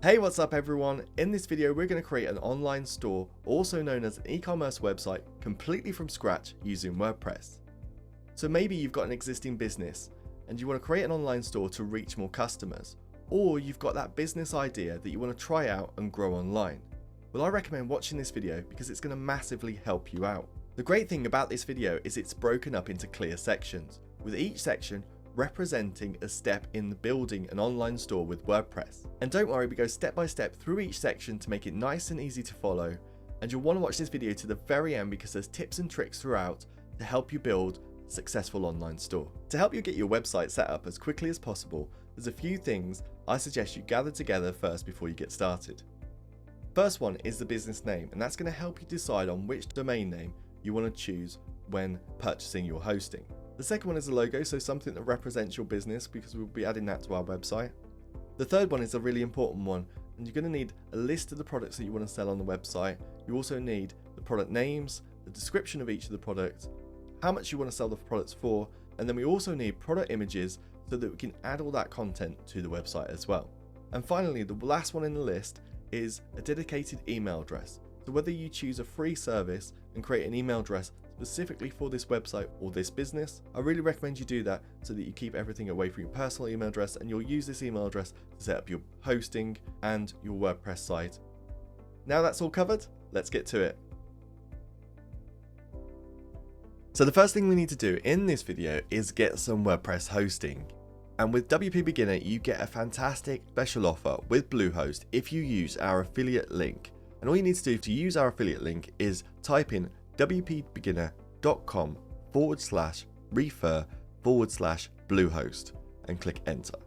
Hey, what's up everyone? In this video we're going to create an online store, also known as an e-commerce website, completely from scratch using WordPress. So maybe you've got an existing business and you want to create an online store to reach more customers, or you've got that business idea that you want to try out and grow online. Well, I recommend watching this video because it's going to massively help you out. The great thing about this video is it's broken up into clear sections, with each section representing a step in building an online store with WordPress. And don't worry, we go step by step through each section to make it nice and easy to follow, and you'll want to watch this video to the very end because there's tips and tricks throughout to help you build a successful online store. To help you get your website set up as quickly as possible, there's a few things I suggest you gather together first before you get started. First one is the business name, and that's going to help you decide on which domain name you want to choose when purchasing your hosting. The second one is a logo, so something that represents your business, because we'll be adding that to our website. The third one is a really important one, and you're going to need a list of the products that you want to sell on the website. You also need the product names, the description of each of the products, how much you want to sell the products for, and then we also need product images so that we can add all that content to the website as well. And finally, the last one in the list is a dedicated email address. So whether you choose a free service and create an email address specifically for this website or this business, I really recommend you do that so that you keep everything away from your personal email address, and you'll use this email address to set up your hosting and your WordPress site. Now that's all covered, let's get to it. So the first thing we need to do in this video is get some WordPress hosting. And with WP Beginner, you get a fantastic special offer with Bluehost if you use our affiliate link. And all you need to do to use our affiliate link is type in wpbeginner.com/refer/Bluehost and click enter.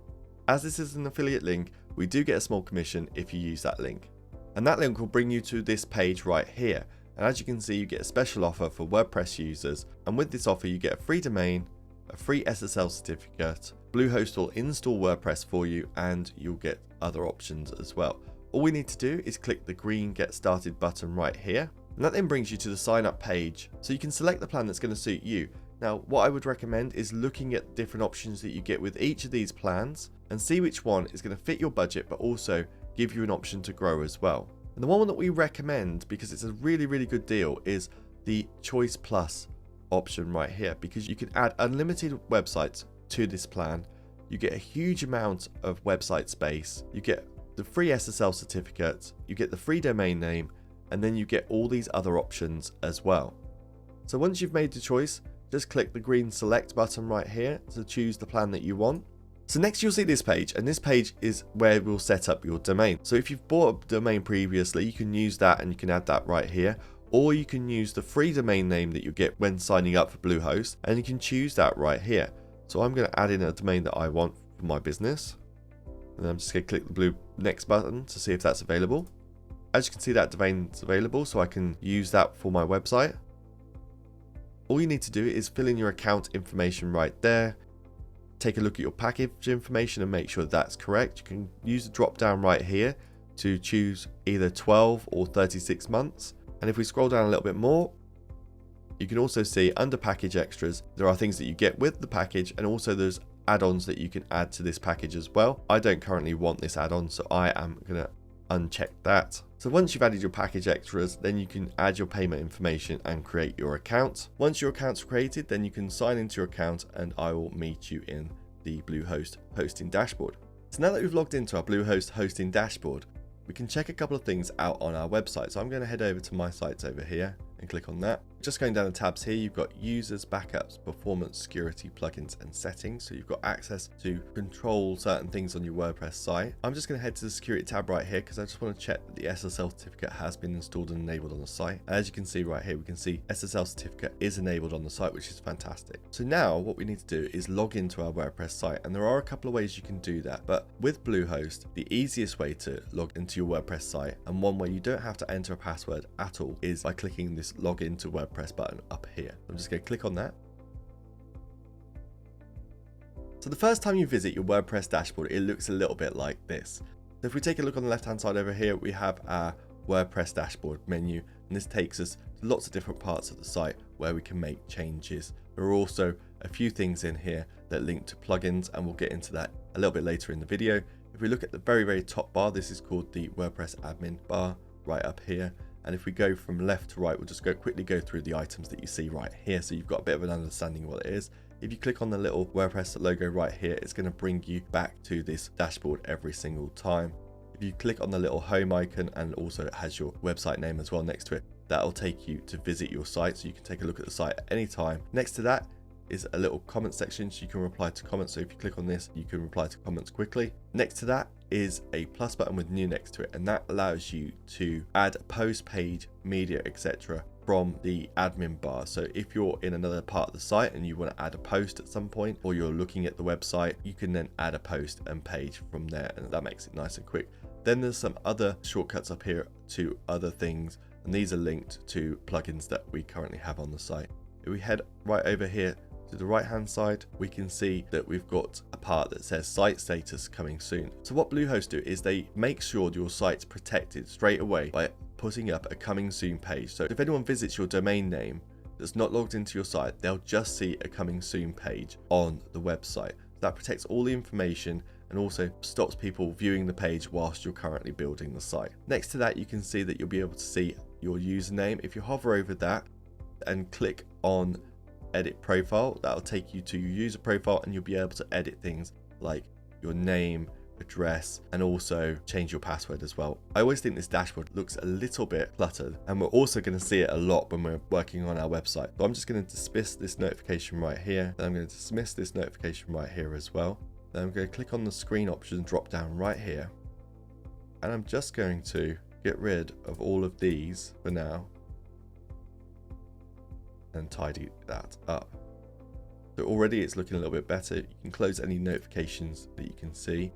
As this is an affiliate link, we do get a small commission if you use that link. And that link will bring you to this page right here. And as you can see, you get a special offer for WordPress users. And with this offer, you get a free domain, a free SSL certificate, Bluehost will install WordPress for you, and you'll get other options as well. All we need to do is click the green Get Started button right here. And that then brings you to the sign up page, so you can select the plan that's going to suit you. Now, what I would recommend is looking at different options that you get with each of these plans and see which one is going to fit your budget, but also give you an option to grow as well. And the one that we recommend, because it's a really good deal, is the Choice Plus option right here, because you can add unlimited websites to this plan. You get a huge amount of website space, you get the free SSL certificate, you get the free domain name, and then you get all these other options as well. So once you've made the choice, just click the green select button right here to choose the plan that you want. So next you'll see this page, and this page is where we'll set up your domain. So if you've bought a domain previously, you can use that and you can add that right here, or you can use the free domain name that you get when signing up for Bluehost, and you can choose that right here. So I'm going to add in a domain that I want for my business, and I'm just going to click the blue next button to see if that's available. As you can see, that domain is available, so I can use that for my website. All you need to do is fill in your account information right there. Take a look at your package information and make sure that's correct. You can use the drop down right here to choose either 12 or 36 months. And if we scroll down a little bit more, you can also see under package extras, there are things that you get with the package, and also there's add-ons that you can add to this package as well. I don't currently want this add-on, so I am going to uncheck that. So once you've added your package extras, then you can add your payment information and create your account. Once your account's created, then you can sign into your account, and I will meet you in the Bluehost hosting dashboard. So now that we've logged into our Bluehost hosting dashboard, we can check a couple of things out on our website. So I'm going to head over to my sites over here and click on that. Just going down the tabs here, you've got users, backups, performance, security, plugins, and settings. So you've got access to control certain things on your WordPress site. I'm just going to head to the security tab right here because I just want to check that the SSL certificate has been installed and enabled on the site. As you can see right here, we can see SSL certificate is enabled on the site, which is fantastic. So now what we need to do is log into our WordPress site, and there are a couple of ways you can do that. But with Bluehost, the easiest way to log into your WordPress site, and one where you don't have to enter a password at all, is by clicking this login to WordPress button up here. I'm just going to click on that. So the first time you visit your WordPress dashboard, it looks a little bit like this. So if we take a look on the left hand side over here, we have our WordPress dashboard menu, and this takes us to lots of different parts of the site where we can make changes. There are also a few things in here that link to plugins, and we'll get into that a little bit later in the video. If we look at the very top bar, this is called the WordPress admin bar right up here. And if we go from left to right, we'll just quickly go through the items that you see right here, so you've got a bit of an understanding of what it is. If you click on the little WordPress logo right here, it's going to bring you back to this dashboard every single time. If you click on the little home icon, and also it has your website name as well next to it, that'll take you to visit your site, so you can take a look at the site at any time. Next to that is a little comment section, so you can reply to comments. So if you click on this, you can reply to comments quickly. Next to that is a plus button with new next to it, and that allows you to add a post, page, media, etc. from the admin bar. So if you're in another part of the site and you want to add a post at some point, or you're looking at the website, you can then add a post and page from there, and that makes it nice and quick. Then there's some other shortcuts up here to other things, and these are linked to plugins that we currently have on the site. If we head right over here to the right hand side, we can see that we've got a part that says site status coming soon. So what Bluehost do is they make sure your site's protected straight away by putting up a coming soon page. So if anyone visits your domain name that's not logged into your site, they'll just see a coming soon page on the website. That protects all the information and also stops people viewing the page whilst you're currently building the site. Next to that, you can see that you'll be able to see your username. If you hover over that and click on edit profile, that'll take you to your user profile, and you'll be able to edit things like your name, address, and also change your password as well. I always think this dashboard looks a little bit cluttered, and we're also going to see it a lot when we're working on our website. So I'm just going to dismiss this notification right here. Then I'm going to dismiss this notification right here as well. Then I'm going to click on the screen option drop down right here, and I'm just going to get rid of all of these for now and tidy that up. So already it's looking a little bit better. You can close any notifications that you can see.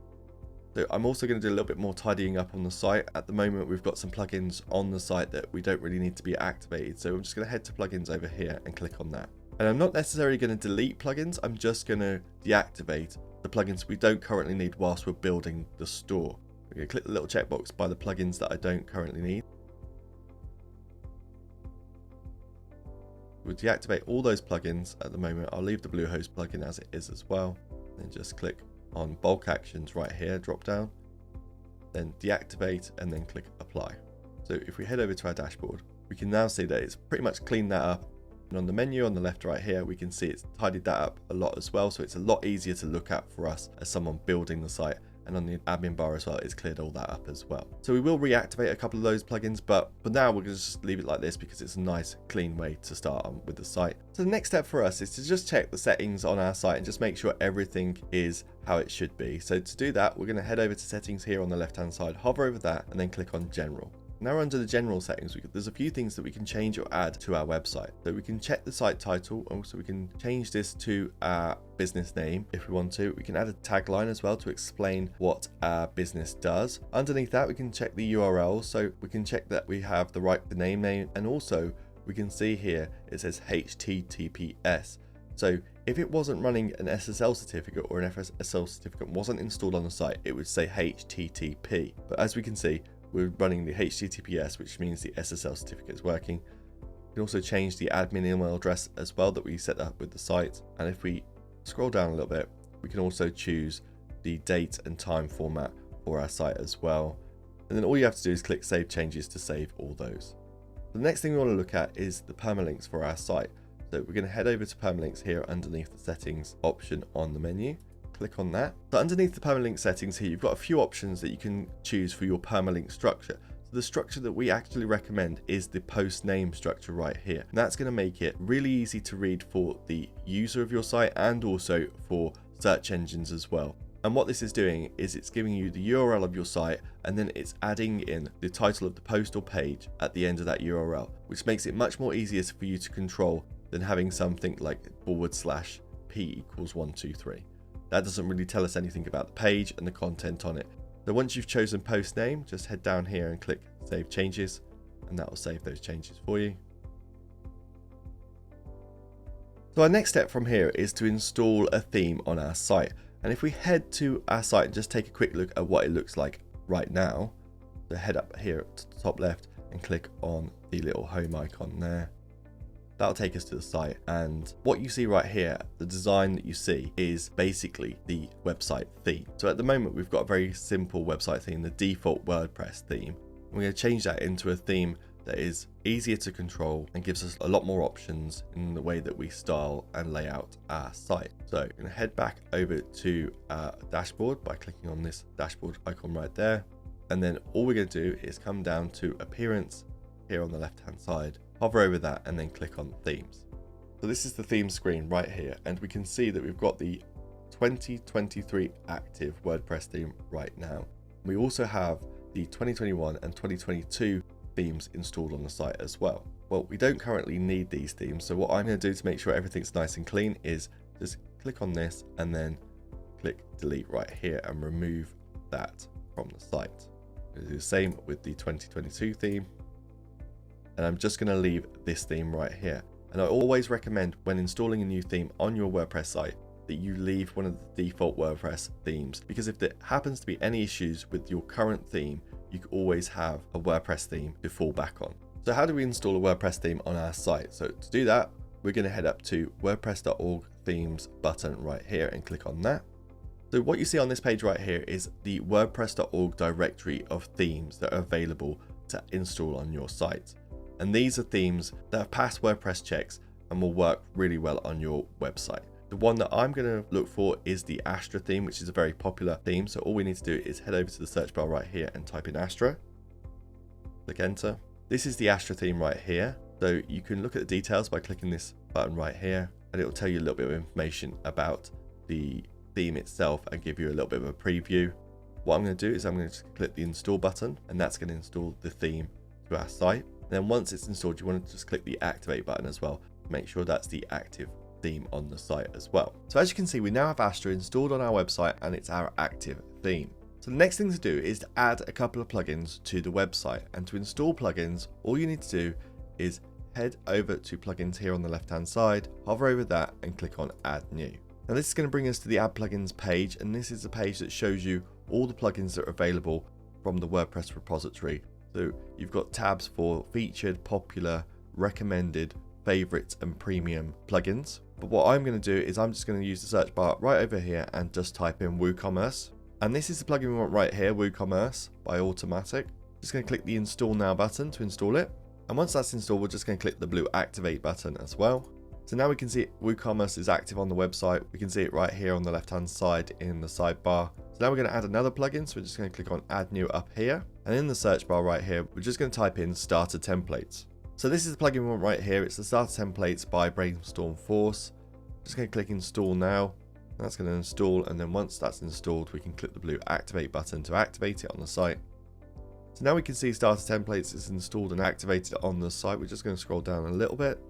So I'm also going to do a little bit more tidying up on the site. At the moment, we've got some plugins on the site that we don't really need to be activated. So I'm just going to head to plugins over here and click on that. And I'm not necessarily going to delete plugins. I'm just going to deactivate the plugins we don't currently need whilst we're building the store. We're going to click the little checkbox by the plugins that I don't currently need. We'll deactivate all those plugins at the moment. I'll leave the Bluehost plugin as it is as well. Then just click on bulk actions right here, drop down, then deactivate, and then click apply. So if we head over to our dashboard, we can now see that it's pretty much cleaned that up. And on the menu on the left right here, we can see it's tidied that up a lot as well. So it's a lot easier to look at for us as someone building the site. And on the admin bar as well, it's cleared all that up as well. So we will reactivate a couple of those plugins, but for now we're going to just leave it like this because it's a nice clean way to start on with the site. So the next step for us is to just check the settings on our site and just make sure everything is how it should be. So to do that, we're going to head over to settings here on the left hand side, hover over that, and then click on general. Now under the general settings, there's a few things that we can change or add to our website. So we can check the site title. Also, we can change this to our business name if we want to. We can add a tagline as well to explain what our business does. Underneath that, we can check the URL. So we can check that we have the right domain name, and also we can see here it says HTTPS. So if it wasn't running an SSL certificate or an FSL certificate wasn't installed on the site, it would say HTTP. But as we can see, we're running the HTTPS, which means the SSL certificate is working. We can also change the admin email address as well that we set up with the site. And if we scroll down a little bit, we can also choose the date and time format for our site as well. And then all you have to do is click Save Changes to save all those. The next thing we want to look at is the permalinks for our site. So we're going to head over to permalinks here underneath the settings option on the menu. Click on that. So underneath the permalink settings here, you've got a few options that you can choose for your permalink structure. So the structure that we actually recommend is the post name structure right here. And that's going to make it really easy to read for the user of your site and also for search engines as well. And what this is doing is it's giving you the URL of your site, and then it's adding in the title of the post or page at the end of that URL, which makes it much more easier for you to control than having something like /p=123. That doesn't really tell us anything about the page and the content on it. So once you've chosen post name, just head down here and click Save Changes, and that will save those changes for you. So our next step from here is to install a theme on our site. And if we head to our site and just take a quick look at what it looks like right now, so head up here to the top left and click on the little home icon there. That'll take us to the site, and what you see right here, the design that you see is basically the website theme. So at the moment we've got a very simple website theme, the default WordPress theme. We're going to change that into a theme that is easier to control and gives us a lot more options in the way that we style and lay out our site. So I'm going to head back over to our dashboard by clicking on this dashboard icon right there. And then all we're going to do is come down to appearance here on the left hand side, hover over that and then click on themes. So this is the theme screen right here, and we can see that we've got the 2023 active WordPress theme right now. We also have the 2021 and 2022 themes installed on the site as well. Well, we don't currently need these themes, so what I'm going to do to make sure everything's nice and clean is just click on this and then click delete right here and remove that from the site. We'll do the same with the 2022 theme, and I'm just going to leave this theme right here. And I always recommend when installing a new theme on your WordPress site that you leave one of the default WordPress themes, because if there happens to be any issues with your current theme, you can always have a WordPress theme to fall back on. So how do we install a WordPress theme on our site? So to do that, we're going to head up to WordPress.org themes button right here and click on that. So what you see on this page right here is the WordPress.org directory of themes that are available to install on your site. And these are themes that have passed WordPress checks and will work really well on your website. The one that I'm going to look for is the Astra theme, which is a very popular theme. So all we need to do is head over to the search bar right here and type in Astra. Click enter. This is the Astra theme right here. So you can look at the details by clicking this button right here, and it will tell you a little bit of information about the theme itself and give you a little bit of a preview. What I'm going to do is I'm going to click the install button, and that's going to install the theme to our site. And then once it's installed, you want to just click the activate button as well. Make sure that's the active theme on the site as well. So as you can see, we now have Astra installed on our website and it's our active theme. So the next thing to do is to add a couple of plugins to the website, and to install plugins, all you need to do is head over to plugins here on the left hand side, hover over that and click on add new. Now this is going to bring us to the add plugins page, and this is the page that shows you all the plugins that are available from the WordPress repository. So you've got tabs for featured, popular, recommended, favorites and premium plugins. But what I'm going to do is I'm just going to use the search bar right over here and just type in WooCommerce. And this is the plugin we want right here, WooCommerce by Automatic. Just going to click the install now button to install it. And once that's installed, we're just going to click the blue activate button as well. So now we can see WooCommerce is active on the website. We can see it right here on the left hand side in the sidebar. So now we're going to add another plugin. So we're just going to click on add new up here. And in the search bar right here, we're just going to type in starter templates. So this is the plugin we want right here. It's the starter templates by Brainstorm Force. Just going to click install now. That's going to install, and then once that's installed, we can click the blue activate button to activate it on the site. So now we can see starter templates is installed and activated on the site. We're just going to scroll down a little bit.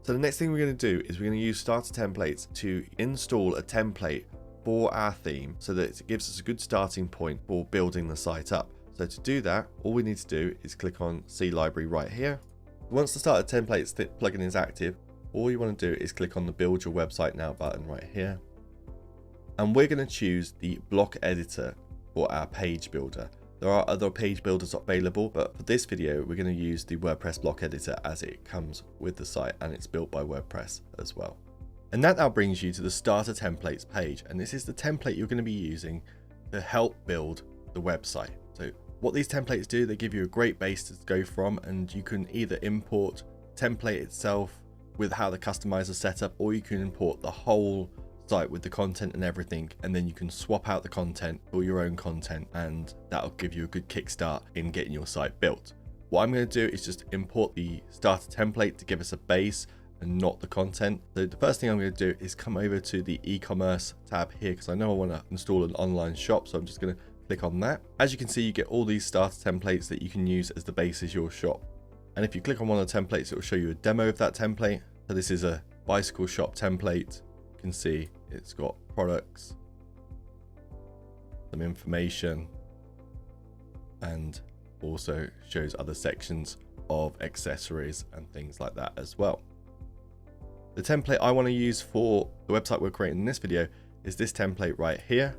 So the next thing we're going to do is we're going to use starter templates to install a template for our theme so that it gives us a good starting point for building the site up. So to do that, all we need to do is click on See Library right here. Once the starter templates plugin is active, all you want to do is click on the Build Your Website Now button right here. And we're going to choose the block editor for our page builder. There are other page builders available, but for this video, we're going to use the WordPress block editor as it comes with the site, and it's built by WordPress as well. And that now brings you to the starter templates page. And this is the template you're going to be using to help build the website. So what these templates do, they give you a great base to go from, and you can either import the template itself with how the customizer set up, or you can import the whole site with the content and everything, and then you can swap out the content for your own content, and that'll give you a good kickstart in getting your site built. What I'm going to do is just import the starter template to give us a base and not the content. So the first thing I'm going to do is come over to the e-commerce tab here, because I know I want to install an online shop, so I'm just going to click on that. As you can see, you get all these starter templates that you can use as the base as your shop. And if you click on one of the templates, it will show you a demo of that template. So this is a bicycle shop template. You can see it's got products, some information, and also shows other sections of accessories and things like that as well. The template I want to use for the website we're creating in this video is this template right here.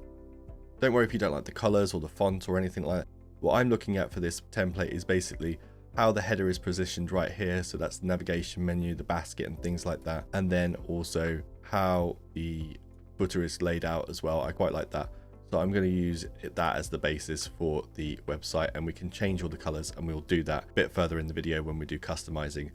Don't worry if you don't like the colors or the font or anything like that. What I'm looking at for this template is basically how the header is positioned right here. So that's the navigation menu, the basket and things like that. And then also how the footer is laid out as well. I quite like that. So I'm going to use that as the basis for the website, and we can change all the colors, and we'll do that a bit further in the video when we do customizing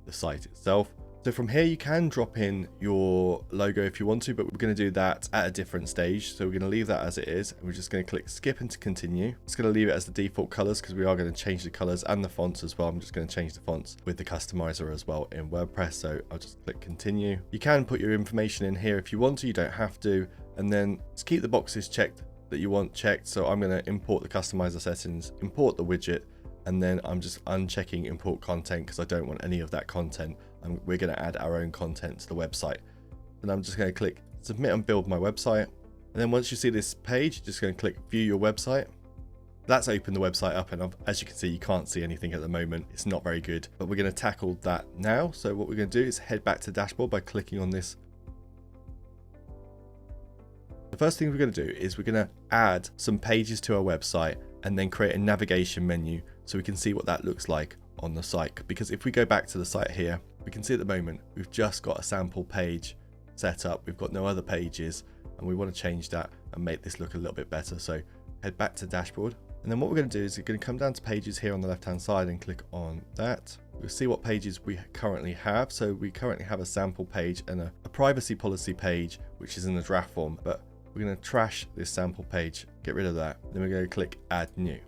the site itself. So from here you can drop in your logo if you want to, but we're going to do that at a different stage. So we're going to leave that as it is, and we're just going to click skip and to continue. It's going to leave it as the default colors because we are going to change the colors and the fonts as well. I'm just going to change the fonts with the customizer as well in WordPress. So I'll just click continue. You can put your information in here if you want to, you don't have to. And then just keep the boxes checked that you want checked. So I'm going to import the customizer settings, import the widget, and then I'm just unchecking import content because I don't want any of that content. We're going to add our own content to the website. And I'm just going to click submit and build my website. And then once you see this page, you're just going to click view your website. That's opened the website up, and as you can see, you can't see anything at the moment. It's not very good, but we're going to tackle that now. So what we're going to do is head back to dashboard by clicking on this. The first thing we're going to do is we're going to add some pages to our website and then create a navigation menu so we can see what that looks like on the site. Because if we go back to the site here, we can see at the moment we've just got a sample page set up. We've got no other pages, and we want to change that and make this look a little bit better. So head back to dashboard, and then what we're going to do is we're going to come down to pages here on the left hand side and click on that. We'll see what pages we currently have. So we currently have a sample page and a privacy policy page, which is in the draft form, but we're going to trash this sample page, get rid of that. Then we're going to click add new.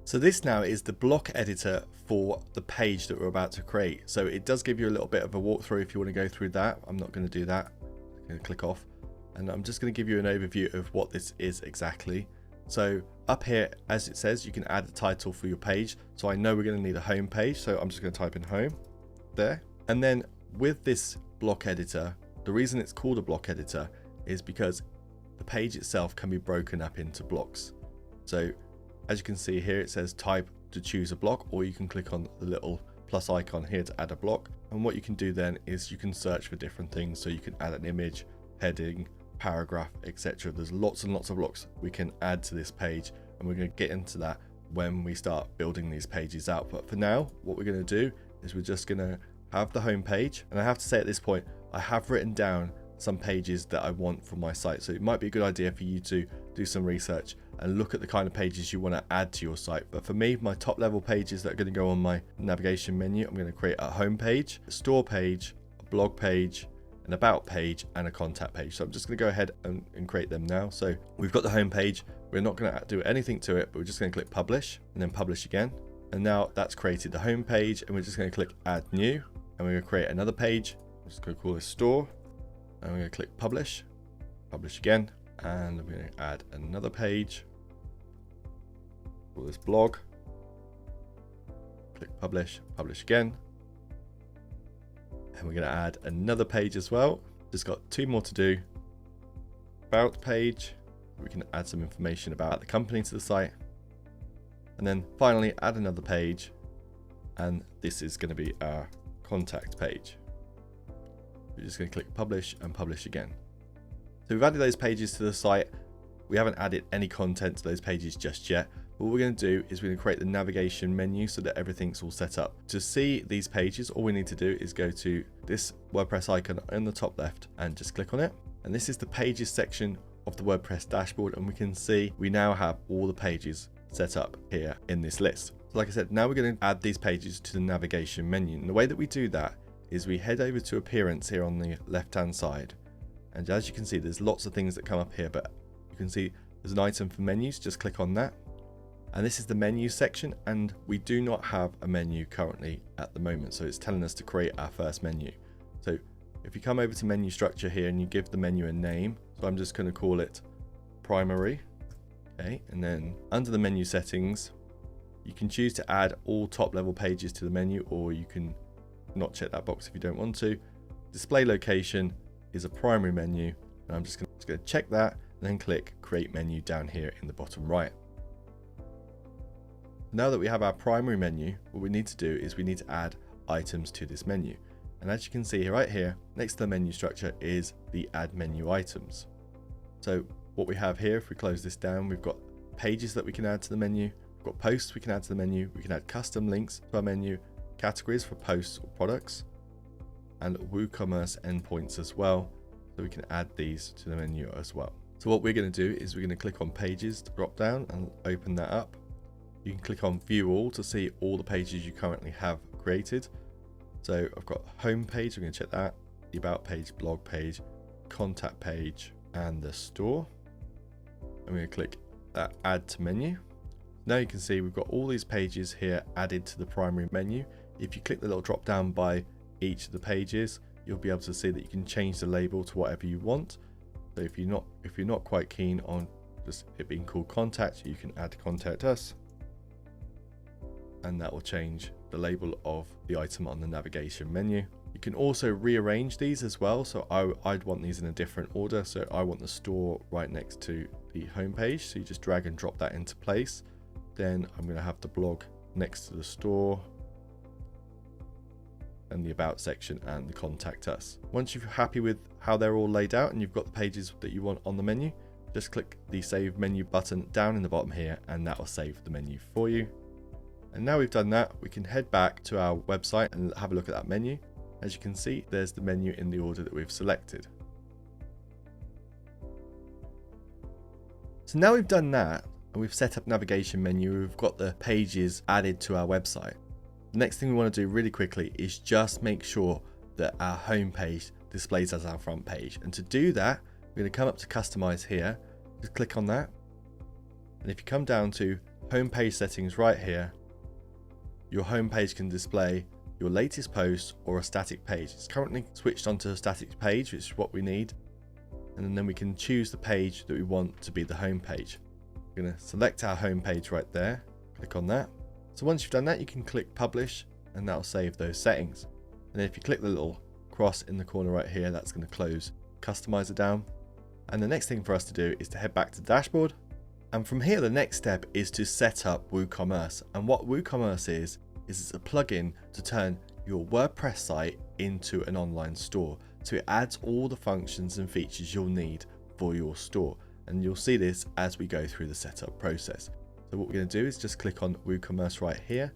So this now is the block editor for the page that we're about to create. So it does give you a little bit of a walkthrough if you want to go through that. I'm not going to do that. I'm going to click off, and I'm just going to give you an overview of what this is exactly. So up here, as it says, you can add a title for your page. So I know we're going to need a home page. So I'm just going to type in home there. And then with this block editor, the reason it's called a block editor is because the page itself can be broken up into blocks. So as you can see here, it says type to choose a block, or you can click on the little plus icon here to add a block. And what you can do then is you can search for different things. So you can add an image, heading, paragraph, etc. There's lots and lots of blocks we can add to this page, and we're going to get into that when we start building these pages out. But for now, what we're going to do is we're just going to have the home page. And I have to say at this point, I have written down some pages that I want from my site. So it might be a good idea for you to do some research and look at the kind of pages you want to add to your site. But for me, my top level pages that are going to go on my navigation menu, I'm going to create a home page, a store page, a blog page, an about page, and a contact page. So I'm just going to go ahead and create them now. So we've got the home page. We're not going to do anything to it, but we're just going to click publish and then publish again. And now that's created the home page, and we're just going to click add new, and we're going to create another page. I'm just going to call this store, and we're going to click publish, publish again, and we're going to add another page. Call this blog, click publish, publish again, and we're going to add another page as well. Just got two more to do. About page, we can add some information about the company to the site, and then finally add another page, and this is going to be our contact page. We're just going to click publish and publish again. So we've added those pages to the site. We haven't added any content to those pages just yet. But what we're going to do is we're going to create the navigation menu so that everything's all set up. To see these pages, all we need to do is go to this WordPress icon in the top left and just click on it. And this is the pages section of the WordPress dashboard, and we can see we now have all the pages set up here in this list. So like I said, now we're going to add these pages to the navigation menu. And the way that we do that is we head over to appearance here on the left hand side, and as you can see, there's lots of things that come up here, but you can see there's an item for menus. Just click on that, and this is the menu section, and we do not have a menu currently at the moment, so it's telling us to create our first menu. So if you come over to menu structure here and you give the menu a name, so I'm just going to call it primary, okay, and then under the menu settings you can choose to add all top level pages to the menu, or you can not check that box if you don't want to. Display location is a primary menu, and I'm just going to check that and then click create menu down here in the bottom right. Now that we have our primary menu, what we need to do is we need to add items to this menu. And as you can see right here, next to the menu structure is the add menu items. So what we have here, if we close this down, we've got pages that we can add to the menu, we've got posts we can add to the menu, we can add custom links to our menu, categories for posts or products, and WooCommerce endpoints as well. So we can add these to the menu as well. So what we're going to do is we're going to click on pages drop down and open that up. You can click on view all to see all the pages you currently have created. So I've got home page, I'm going to check that, the about page, blog page, contact page, and the store. I'm going to click add to menu. Now you can see we've got all these pages here added to the primary menu. If you click the little drop down by each of the pages, you'll be able to see that you can change the label to whatever you want. So if you're not quite keen on just it being called contact, you can add contact us, and that will change the label of the item on the navigation menu. You can also rearrange these as well. So I'd want these in a different order. So I want the store right next to the home page. So you just drag and drop that into place. Then I'm going to have the blog next to the store, and the about section and the contact us. Once you're happy with how they're all laid out and you've got the pages that you want on the menu, just click the save menu button down in the bottom here, and that will save the menu for you. And now we've done that, we can head back to our website and have a look at that menu. As you can see, there's the menu in the order that we've selected. So now we've done that and we've set up navigation menu, we've got the pages added to our website. The next thing we want to do really quickly is just make sure that our home page displays as our front page. And to do that, we're going to come up to customize here, just click on that. And if you come down to home page settings right here, your home page can display your latest post or a static page. It's currently switched onto a static page, which is what we need. And then we can choose the page that we want to be the home page. We're going to select our home page right there, click on that. So once you've done that, you can click publish, and that'll save those settings. And then if you click the little cross in the corner right here, that's going to close Customizer down. And the next thing for us to do is to head back to the dashboard. And from here, the next step is to set up WooCommerce. And what WooCommerce is it's a plugin to turn your WordPress site into an online store. So it adds all the functions and features you'll need for your store. And you'll see this as we go through the setup process. So what we're going to do is just click on WooCommerce right here.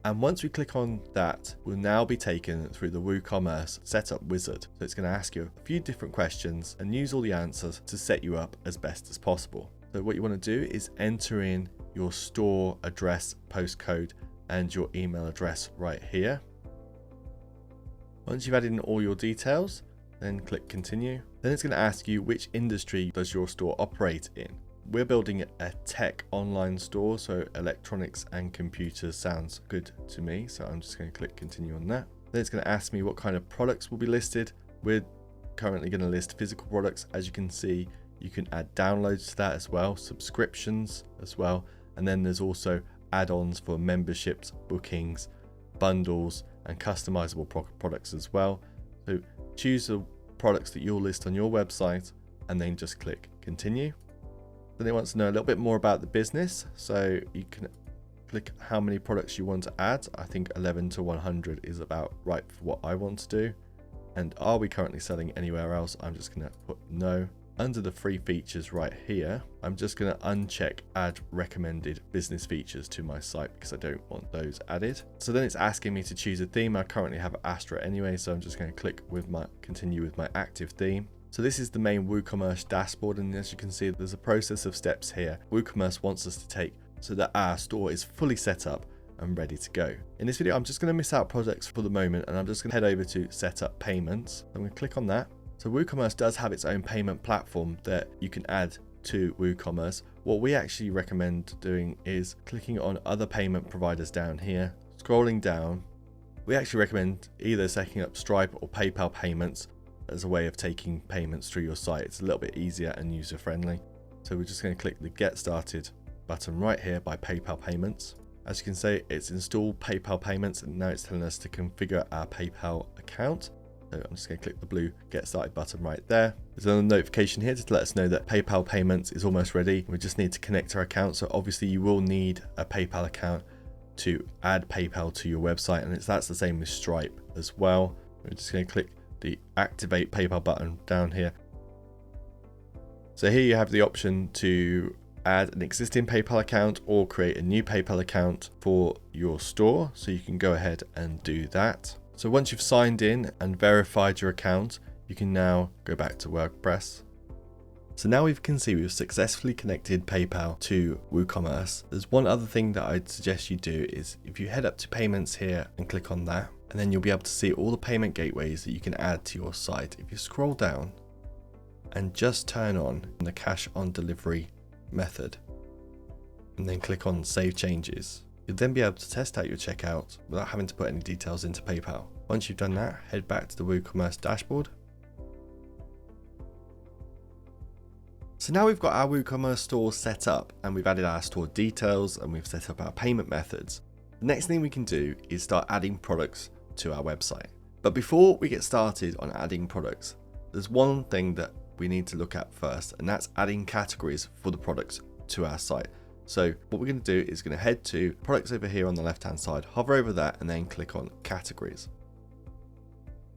And once we click on that, we'll now be taken through the WooCommerce setup wizard. So it's going to ask you a few different questions and use all the answers to set you up as best as possible. So what you want to do is enter in your store address, postcode, and your email address right here. Once you've added in all your details, then click continue. Then it's going to ask you which industry does your store operate in. We're building a tech online store, so electronics and computers sounds good to me. So I'm just going to click continue on that. Then it's going to ask me what kind of products will be listed. We're currently going to list physical products. As you can see, you can add downloads to that as well, subscriptions as well. And then there's also add-ons for memberships, bookings, bundles, and customizable products as well. So choose the products that you'll list on your website and then just click continue. Then it wants to know a little bit more about the business. So you can click how many products you want to add. I think 11 to 100 is about right for what I want to do. And are we currently selling anywhere else? I'm just going to put no. Under the free features right here, I'm just going to uncheck add recommended business features to my site because I don't want those added. So then it's asking me to choose a theme. I currently have Astra anyway, so I'm just going to click with continue with my active theme. So this is the main WooCommerce dashboard, and as you can see, there's a process of steps here WooCommerce wants us to take so that our store is fully set up and ready to go. In this video, I'm just going to miss out projects for the moment, and I'm just going to head over to set up payments. I'm going to click on that. So WooCommerce does have its own payment platform that you can add to WooCommerce. What we actually recommend doing is clicking on other payment providers down here, scrolling down. We actually recommend either setting up Stripe or PayPal payments as a way of taking payments through your site. It's a little bit easier and user friendly. So we're just going to click the Get Started button right here by PayPal payments. As you can see, it's installed PayPal payments, and now it's telling us to configure our PayPal account. So I'm just going to click the blue Get Started button right there. There's another notification here to let us know that PayPal payments is almost ready. We just need to connect our account. So obviously you will need a PayPal account to add PayPal to your website, and that's the same with Stripe as well. We're just going to click the Activate PayPal button down here. So here you have the option to add an existing PayPal account or create a new PayPal account for your store. So you can go ahead and do that. So once you've signed in and verified your account, you can now go back to WordPress. So now we can see we've successfully connected PayPal to WooCommerce. There's one other thing that I'd suggest you do is if you head up to payments here and click on that, and then you'll be able to see all the payment gateways that you can add to your site. If you scroll down and just turn on the cash on delivery method and then click on save changes, you'll then be able to test out your checkout without having to put any details into PayPal. Once you've done that, head back to the WooCommerce dashboard. So now we've got our WooCommerce store set up and we've added our store details and we've set up our payment methods. The next thing we can do is start adding products to our website. But before we get started on adding products, there's one thing that we need to look at first, and that's adding categories for the products to our site. So what we're going to do is going to head to products over here on the left hand side, hover over that and then click on categories.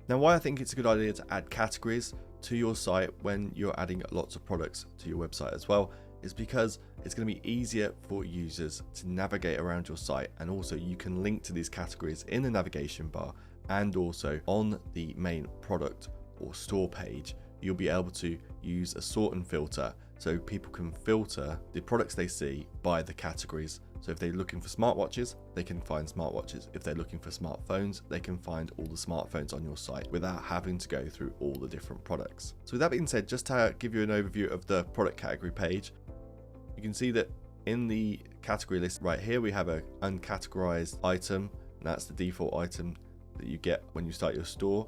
Now why I think it's a good idea to add categories to your site when you're adding lots of products to your website as well is because it's going to be easier for users to navigate around your site, and also you can link to these categories in the navigation bar and also on the main product or store page. You'll be able to use a sort and filter so people can filter the products they see by the categories. So if they're looking for smartwatches, they can find smartwatches. If they're looking for smartphones, they can find all the smartphones on your site without having to go through all the different products. So with that being said, just to give you an overview of the product category page, you can see that in the category list right here, we have an uncategorized item, and that's the default item that you get when you start your store.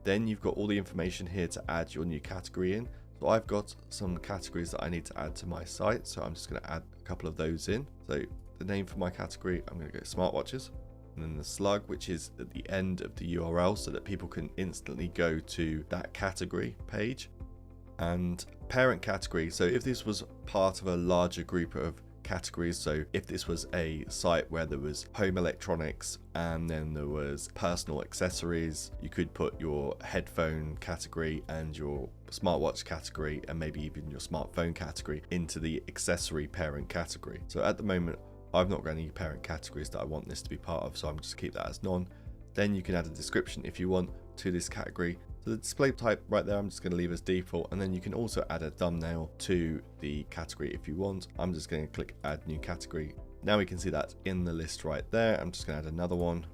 Then you've got all the information here to add your new category in. So I've got some categories that I need to add to my site. So I'm just going to add a couple of those in. So the name for my category, I'm going to go smartwatches, and then the slug, which is at the end of the URL so that people can instantly go to that category page. And parent category, so if this was part of a larger group of categories, so if this was a site where there was home electronics and then there was personal accessories, you could put your headphone category and your smartwatch category and maybe even your smartphone category into the accessory parent category. So at the moment I've not got any parent categories that I want this to be part of, so I'm just keep that as none. Then you can add a description if you want to this category. So the display type right there, I'm just going to leave as default, and then you can also add a thumbnail to the category if you want. I'm just going to click add new category. Now we can see that in the list right there. I'm just going to add another one.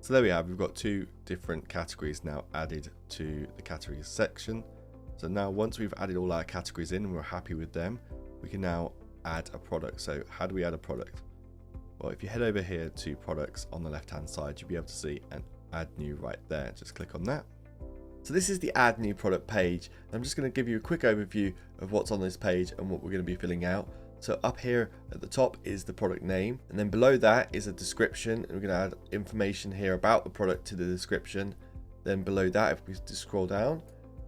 So there we have, we've got two different categories now added to the categories section. So now once we've added all our categories in and we're happy with them, we can now add a product. So how do we add a product? Well, if you head over here to products on the left hand side, you'll be able to see an add new right there. Just click on that. So this is the add new product page. I'm just going to give you a quick overview of what's on this page and what we're going to be filling out. So up here at the top is the product name, and then below that is a description, and we're going to add information here about the product to the description. Then below that, if we just scroll down,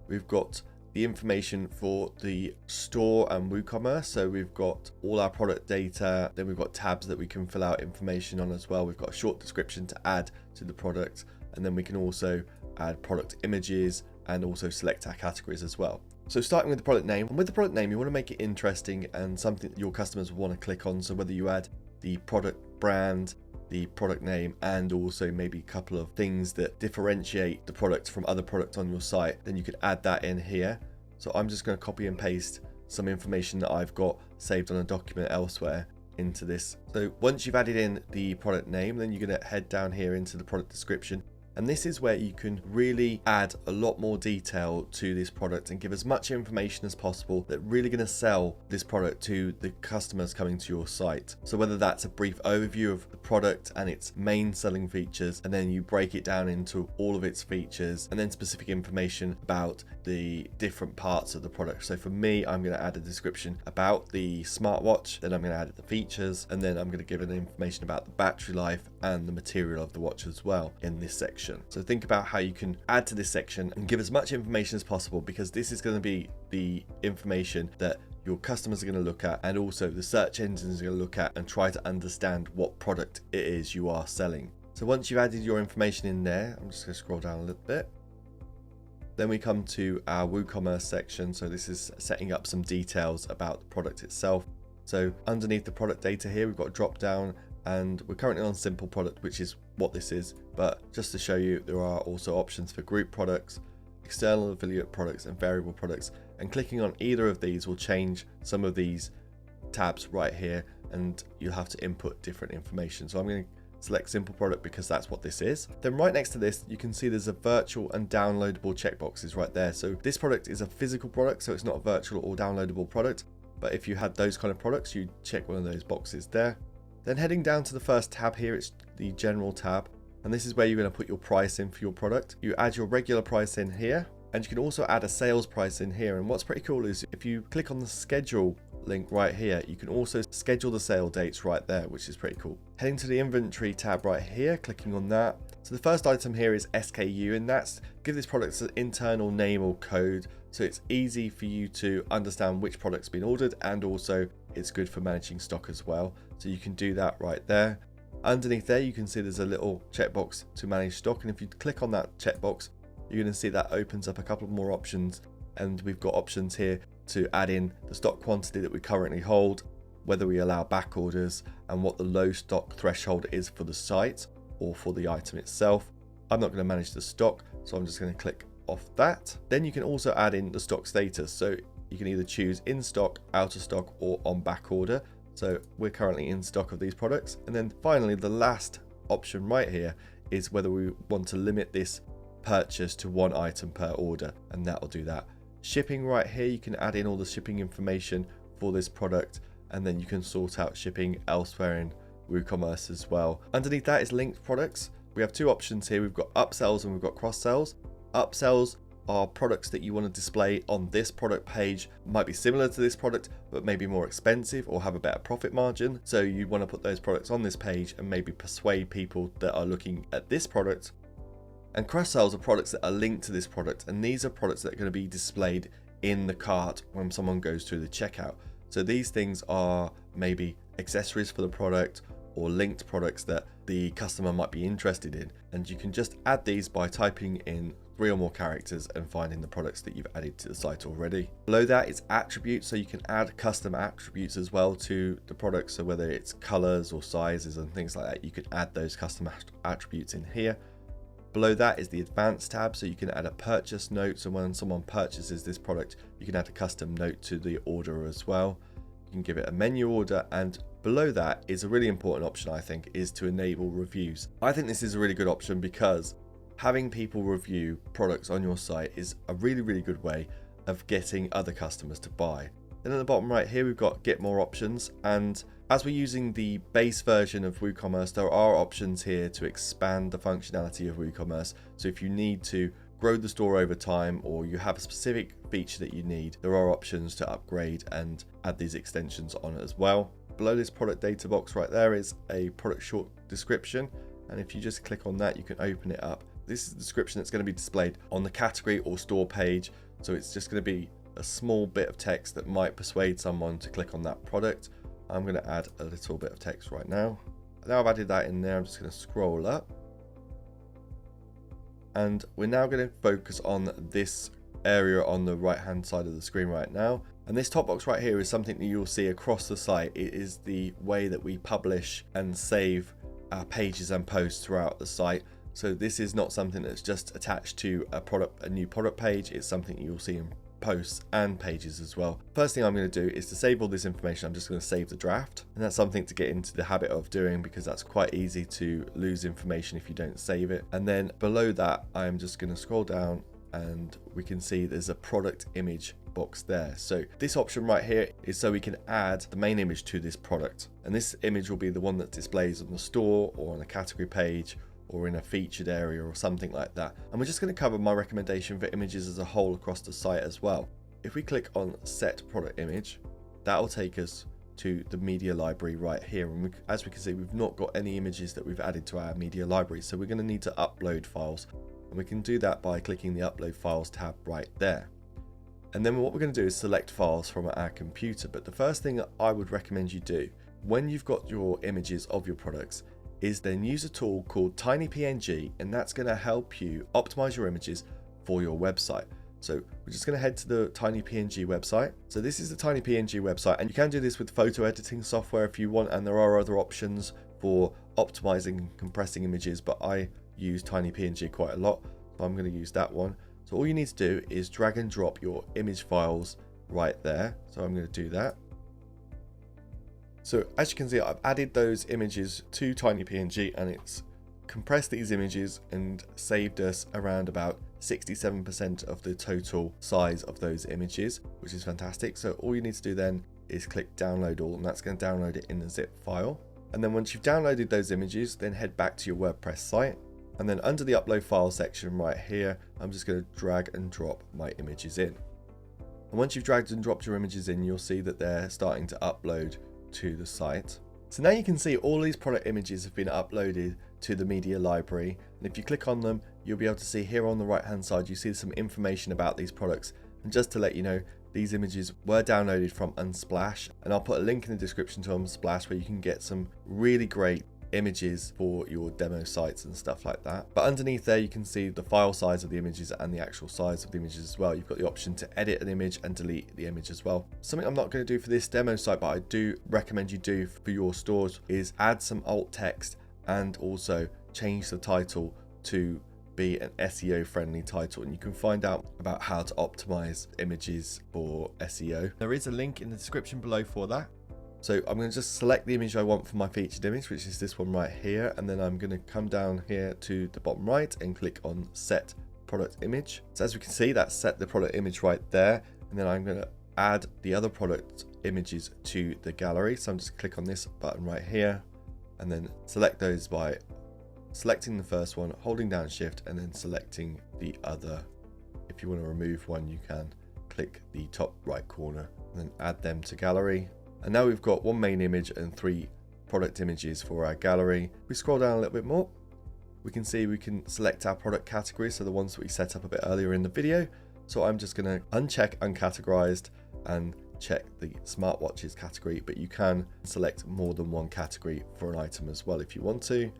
we've got the information for the store and WooCommerce. So we've got all our product data, then we've got tabs that we can fill out information on as well. We've got a short description to add to the product, and then we can also add product images and also select our categories as well. So starting with the product name, and with the product name, you want to make it interesting and something that your customers will want to click on. So whether you add the product brand, the product name, and also maybe a couple of things that differentiate the product from other products on your site, then you could add that in here. So I'm just going to copy and paste some information that I've got saved on a document elsewhere into this. So once you've added in the product name, then you're going to head down here into the product description. And this is where you can really add a lot more detail to this product and give as much information as possible that really going to sell this product to the customers coming to your site. So whether that's a brief overview of the product and its main selling features, and then you break it down into all of its features, and then specific information about the different parts of the product. So for me, I'm going to add a description about the smartwatch, then I'm going to add the features, and then I'm going to give it information about the battery life and the material of the watch as well in this section. So think about how you can add to this section and give as much information as possible, because this is going to be the information that your customers are going to look at, and also the search engines are going to look at and try to understand what product it is you are selling. So once you've added your information in there, I'm just going to scroll down a little bit. Then we come to our WooCommerce section. So this is setting up some details about the product itself. So underneath the product data here, we've got a drop down, and we're currently on simple product, which is what this is. But just to show you, there are also options for group products, external affiliate products, and variable products. And clicking on either of these will change some of these tabs right here, and you'll have to input different information. So I'm going to select simple product because that's what this is. Then right next to this, you can see there's a virtual and downloadable checkboxes right there. So this product is a physical product, so it's not a virtual or downloadable product. But if you had those kind of products, you check one of those boxes there. Then heading down to the first tab here, it's the general tab. And this is where you're going to put your price in for your product. You add your regular price in here, and you can also add a sales price in here. And what's pretty cool is if you click on the schedule link right here, you can also schedule the sale dates right there, which is pretty cool. Heading to the inventory tab right here, clicking on that. So the first item here is SKU, and that's give this product an internal name or code, so it's easy for you to understand which product's been ordered, and also it's good for managing stock as well. So you can do that right there. Underneath there, you can see there's a little checkbox to manage stock, and if you click on that checkbox, you're going to see that opens up a couple of more options, and we've got options here to add in the stock quantity that we currently hold, whether we allow back orders, and what the low stock threshold is for the site or for the item itself. I'm not going to manage the stock, so I'm just going to click off that. Then you can also add in the stock status, so you can either choose in stock, out of stock, or on back order. So we're currently in stock of these products. And then finally, the last option right here is whether we want to limit this purchase to one item per order, and that will do that. Shipping right here, you can add in all the shipping information for this product, and then you can sort out shipping elsewhere in WooCommerce as well. Underneath that is linked products. We have two options here. We've got upsells and we've got cross sells. Upsells are products that you want to display on this product page, might be similar to this product but maybe more expensive or have a better profit margin. So you want to put those products on this page and maybe persuade people that are looking at this product. And cross-sells are products that are linked to this product, and these are products that are going to be displayed in the cart when someone goes through the checkout. So these things are maybe accessories for the product or linked products that the customer might be interested in, and you can just add these by typing in 3 or more characters and finding the products that you've added to the site already. Below that is attributes, so you can add custom attributes as well to the product. So whether it's colors or sizes and things like that, you can add those custom attributes in here. Below that is the advanced tab, so you can add a purchase note. So when someone purchases this product, you can add a custom note to the order as well. You can give it a menu order, and below that is a really important option, I think, is to enable reviews. I think this is a really good option because having people review products on your site is a really, really good way of getting other customers to buy. Then at the bottom right here, we've got get more options, and as we're using the base version of WooCommerce, there are options here to expand the functionality of WooCommerce. So if you need to grow the store over time, or you have a specific feature that you need, there are options to upgrade and add these extensions on as well. Below this product data box right there is a product short description, and if you just click on that, you can open it up. This is the description that's going to be displayed on the category or store page, so it's just going to be a small bit of text that might persuade someone to click on that product. I'm going to add a little bit of text right now. Now I've added that in there, I'm just going to scroll up. And we're now going to focus on this area on the right hand side of the screen right now. And this top box right here is something that you'll see across the site. It is the way that we publish and save our pages and posts throughout the site. So this is not something that's just attached to a new product page. It's something you'll see in posts and pages as well. First thing I'm going to do is to save all this information. I'm just going to save the draft, and that's something to get into the habit of doing because that's quite easy to lose information if you don't save it. And then below that, I'm just going to scroll down and we can see there's a product image box there. So this option right here is so we can add the main image to this product, and this image will be the one that displays on the store or on a category page or in a featured area or something like that. And we're just going to cover my recommendation for images as a whole across the site as well. If we click on set product image, that will take us to the media library right here. And as we can see, we've not got any images that we've added to our media library. So we're going to need to upload files, and we can do that by clicking the upload files tab right there. And then what we're going to do is select files from our computer. But the first thing I would recommend you do when you've got your images of your products is then use a tool called TinyPNG, and that's going to help you optimize your images for your website. So we're just going to head to the TinyPNG website. So this is the TinyPNG website, and you can do this with photo editing software if you want, and there are other options for optimizing and compressing images, but I use TinyPNG quite a lot, so I'm going to use that one. So all you need to do is drag and drop your image files right there. So I'm going to do that. So as you can see, I've added those images to TinyPNG, and it's compressed these images and saved us around about 67% of the total size of those images, which is fantastic. So all you need to do then is click download all, and that's going to download it in a zip file. And then once you've downloaded those images, then head back to your WordPress site, and then under the upload file section right here, I'm just going to drag and drop my images in. And once you've dragged and dropped your images in, you'll see that they're starting to upload to the site. So now you can see all these product images have been uploaded to the media library, and if you click on them, you'll be able to see here on the right hand side, you see some information about these products. And just to let you know, these images were downloaded from Unsplash, and I'll put a link in the description to Unsplash where you can get some really great images for your demo sites and stuff like that. But underneath there, you can see the file size of the images and the actual size of the images as well. You've got the option to edit an image and delete the image as well. Something I'm not going to do for this demo site, but I do recommend you do for your stores, is add some alt text and also change the title to be an SEO friendly title, and you can find out about how to optimize images for SEO. There is a link in the description below for that. So I'm going to just select the image I want for my featured image, which is this one right here, and then I'm going to come down here to the bottom right and click on set product image. So as we can see, that's set the product image right there, and then I'm going to add the other product images to the gallery. So I'm just click on this button right here and then select those by selecting the first one, holding down shift, and then selecting the other. If you want to remove one, you can click the top right corner and then add them to gallery. And now we've got one main image and 3 product images for our gallery. If we scroll down a little bit more, we can see we can select our product categories, so the ones that we set up a bit earlier in the video. So I'm just going to uncheck uncategorized and check the smartwatches category, but you can select more than one category for an item as well if you want to.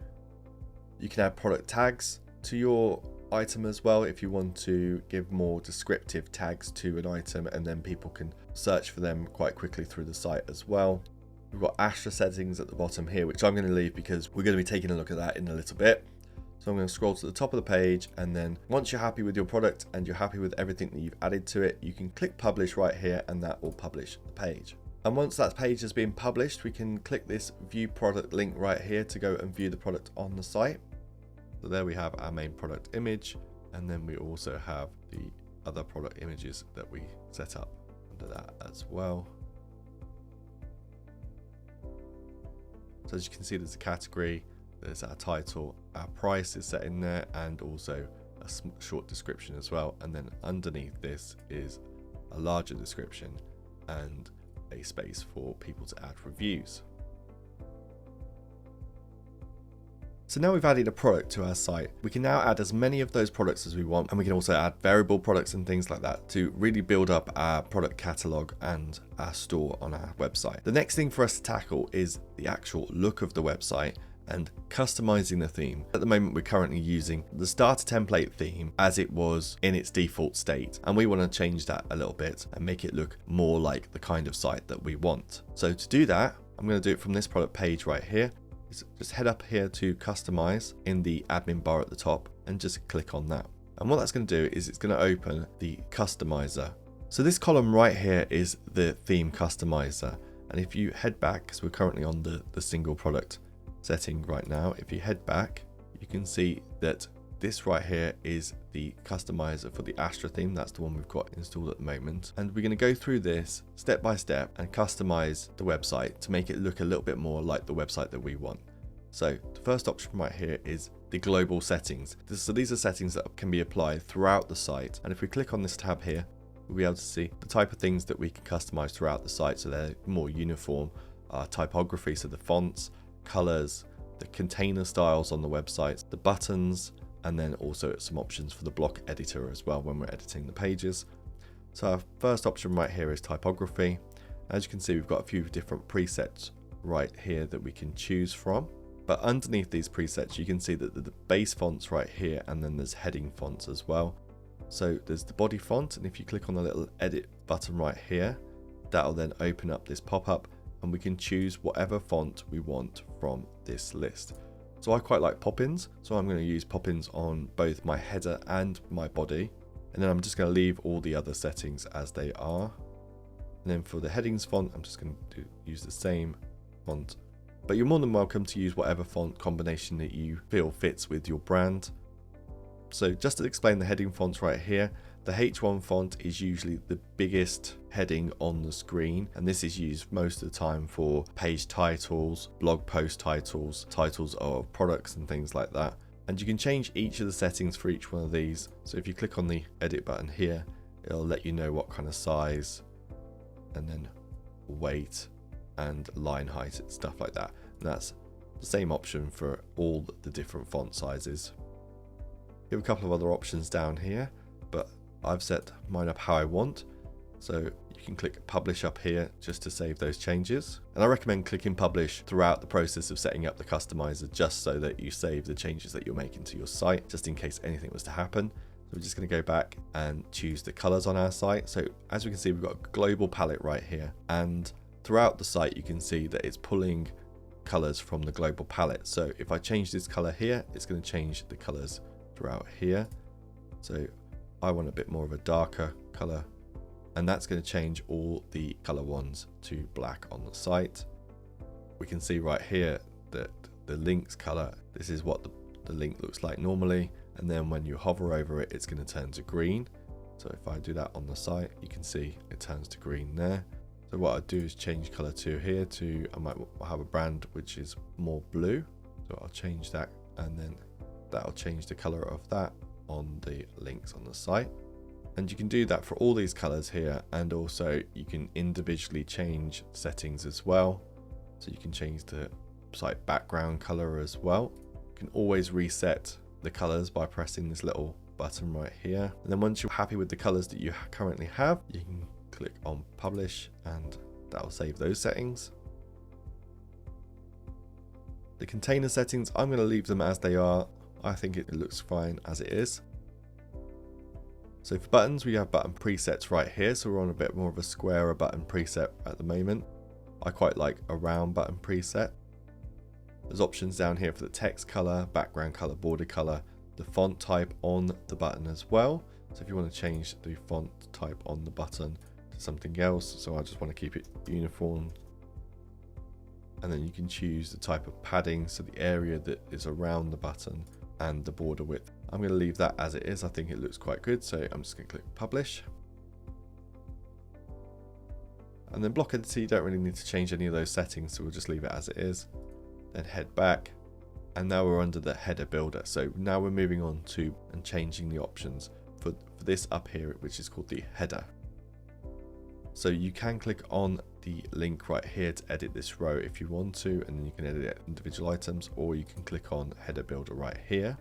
You can add product tags to your item as well if you want to give more descriptive tags to an item, and then people can search for them quite quickly through the site as well. We've got Astra settings at the bottom here, which I'm going to leave because we're going to be taking a look at that in a little bit. So I'm going to scroll to the top of the page, and then once you're happy with your product and you're happy with everything that you've added to it, you can click publish right here, and that will publish the page. And once that page has been published, we can click this view product link right here to go and view the product on the site. So there we have our main product image, and then we also have the other product images that we set up under that as well. So as you can see, there's a category, there's our title, our price is set in there, and also a short description as well. And then underneath this is a larger description and a space for people to add reviews. So now we've added a product to our site, we can now add as many of those products as we want, and we can also add variable products and things like that to really build up our product catalog and our store on our website. The next thing for us to tackle is the actual look of the website and customizing the theme. At the moment, we're currently using the starter template theme as it was in its default state, and we want to change that a little bit and make it look more like the kind of site that we want. So to do that, I'm going to do it from this product page right here. Just head up here to customize in the admin bar at the top and just click on that. And what that's going to do is it's going to open the customizer. So this column right here is the theme customizer. And if you head back, because we're currently on the single product setting right now, if you head back, you can see that this right here is the customizer for the Astra theme. That's the one we've got installed at the moment. And we're going to go through this step by step and customize the website to make it look a little bit more like the website that we want. So the first option right here is the global settings. So these are settings that can be applied throughout the site. And if we click on this tab here, we'll be able to see the type of things that we can customize throughout the site. So they're more uniform typography, so the fonts, colors, the container styles on the websites, the buttons, and then also some options for the block editor as well when we're editing the pages. So our first option right here is typography. As you can see, we've got a few different presets right here that we can choose from. But underneath these presets, you can see that the base fonts right here, and then there's heading fonts as well. So there's the body font, and if you click on the little edit button right here, that'll then open up this pop-up, and we can choose whatever font we want from this list. So I quite like Poppins, so I'm going to use Poppins on both my header and my body, and then I'm just going to leave all the other settings as they are. And then for the headings font, I'm just going to use the same font, but you're more than welcome to use whatever font combination that you feel fits with your brand. So just to explain the heading fonts right here, the H1 font is usually the biggest heading on the screen, and this is used most of the time for page titles, blog post titles, titles of products and things like that. And you can change each of the settings for each one of these. So if you click on the edit button here, it'll let you know what kind of size and then weight and line height and stuff like that. And that's the same option for all the different font sizes. You have a couple of other options down here, but I've set mine up how I want. So you can click publish up here just to save those changes. And I recommend clicking publish throughout the process of setting up the customizer, just so that you save the changes that you're making to your site, just in case anything was to happen. So we're just going to go back and choose the colors on our site. So as we can see, we've got a global palette right here, and throughout the site you can see that it's pulling colors from the global palette. So if I change this color here, it's going to change the colors throughout here. So I want a bit more of a darker color, and that's going to change all the color ones to black on the site. We can see right here that the link's color, this is what the link looks like normally, and then when you hover over it, it's going to turn to green. So if I do that on the site, you can see it turns to green there. So what I do is change color to here to, I might have a brand which is more blue, so I'll change that, and then that'll change the color of that on the links on the site. And you can do that for all these colors here, and also you can individually change settings as well. So you can change the site background color as well. You can always reset the colors by pressing this little button right here. And then once you're happy with the colors that you currently have, you can click on publish, and that'll save those settings. The container settings, I'm going to leave them as they are. I think it looks fine as it is. So for buttons, we have button presets right here. So we're on a bit more of a squarer button preset at the moment. I quite like a round button preset. There's options down here for the text color, background color, border color, the font type on the button as well. So if you want to change the font type on the button to something else, so I just want to keep it uniform. And then you can choose the type of padding, so the area that is around the button, and the border width. I'm going to leave that as it is. I think it looks quite good, so I'm just going to click publish. And then block entity, you don't really need to change any of those settings, so we'll just leave it as it is. Then head back, and now we're under the header builder. So now we're moving on to and changing the options for this up here, which is called the header. So you can click on the link right here to edit this row if you want to, and then you can edit individual items, or you can click on header builder right here.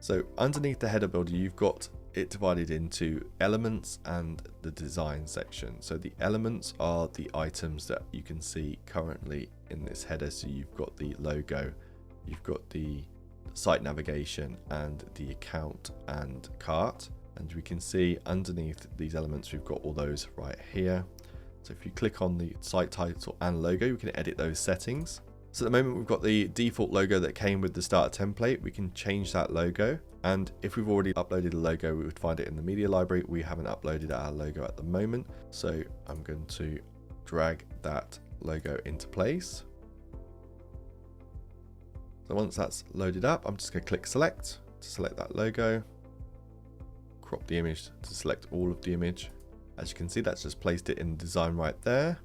So underneath the header builder, you've got it divided into elements and the design section. So the elements are the items that you can see currently in this header. So you've got the logo, you've got the site navigation, and the account and cart. And we can see underneath these elements, we've got all those right here. So if you click on the site title and logo, you can edit those settings. So at the moment, we've got the default logo that came with the starter template. We can change that logo. And if we've already uploaded a logo, we would find it in the media library. We haven't uploaded our logo at the moment. So I'm going to drag that logo into place. So once that's loaded up, I'm just going to click select to select that logo. Crop the image to select all of the image. As you can see, that's just placed it in design right there.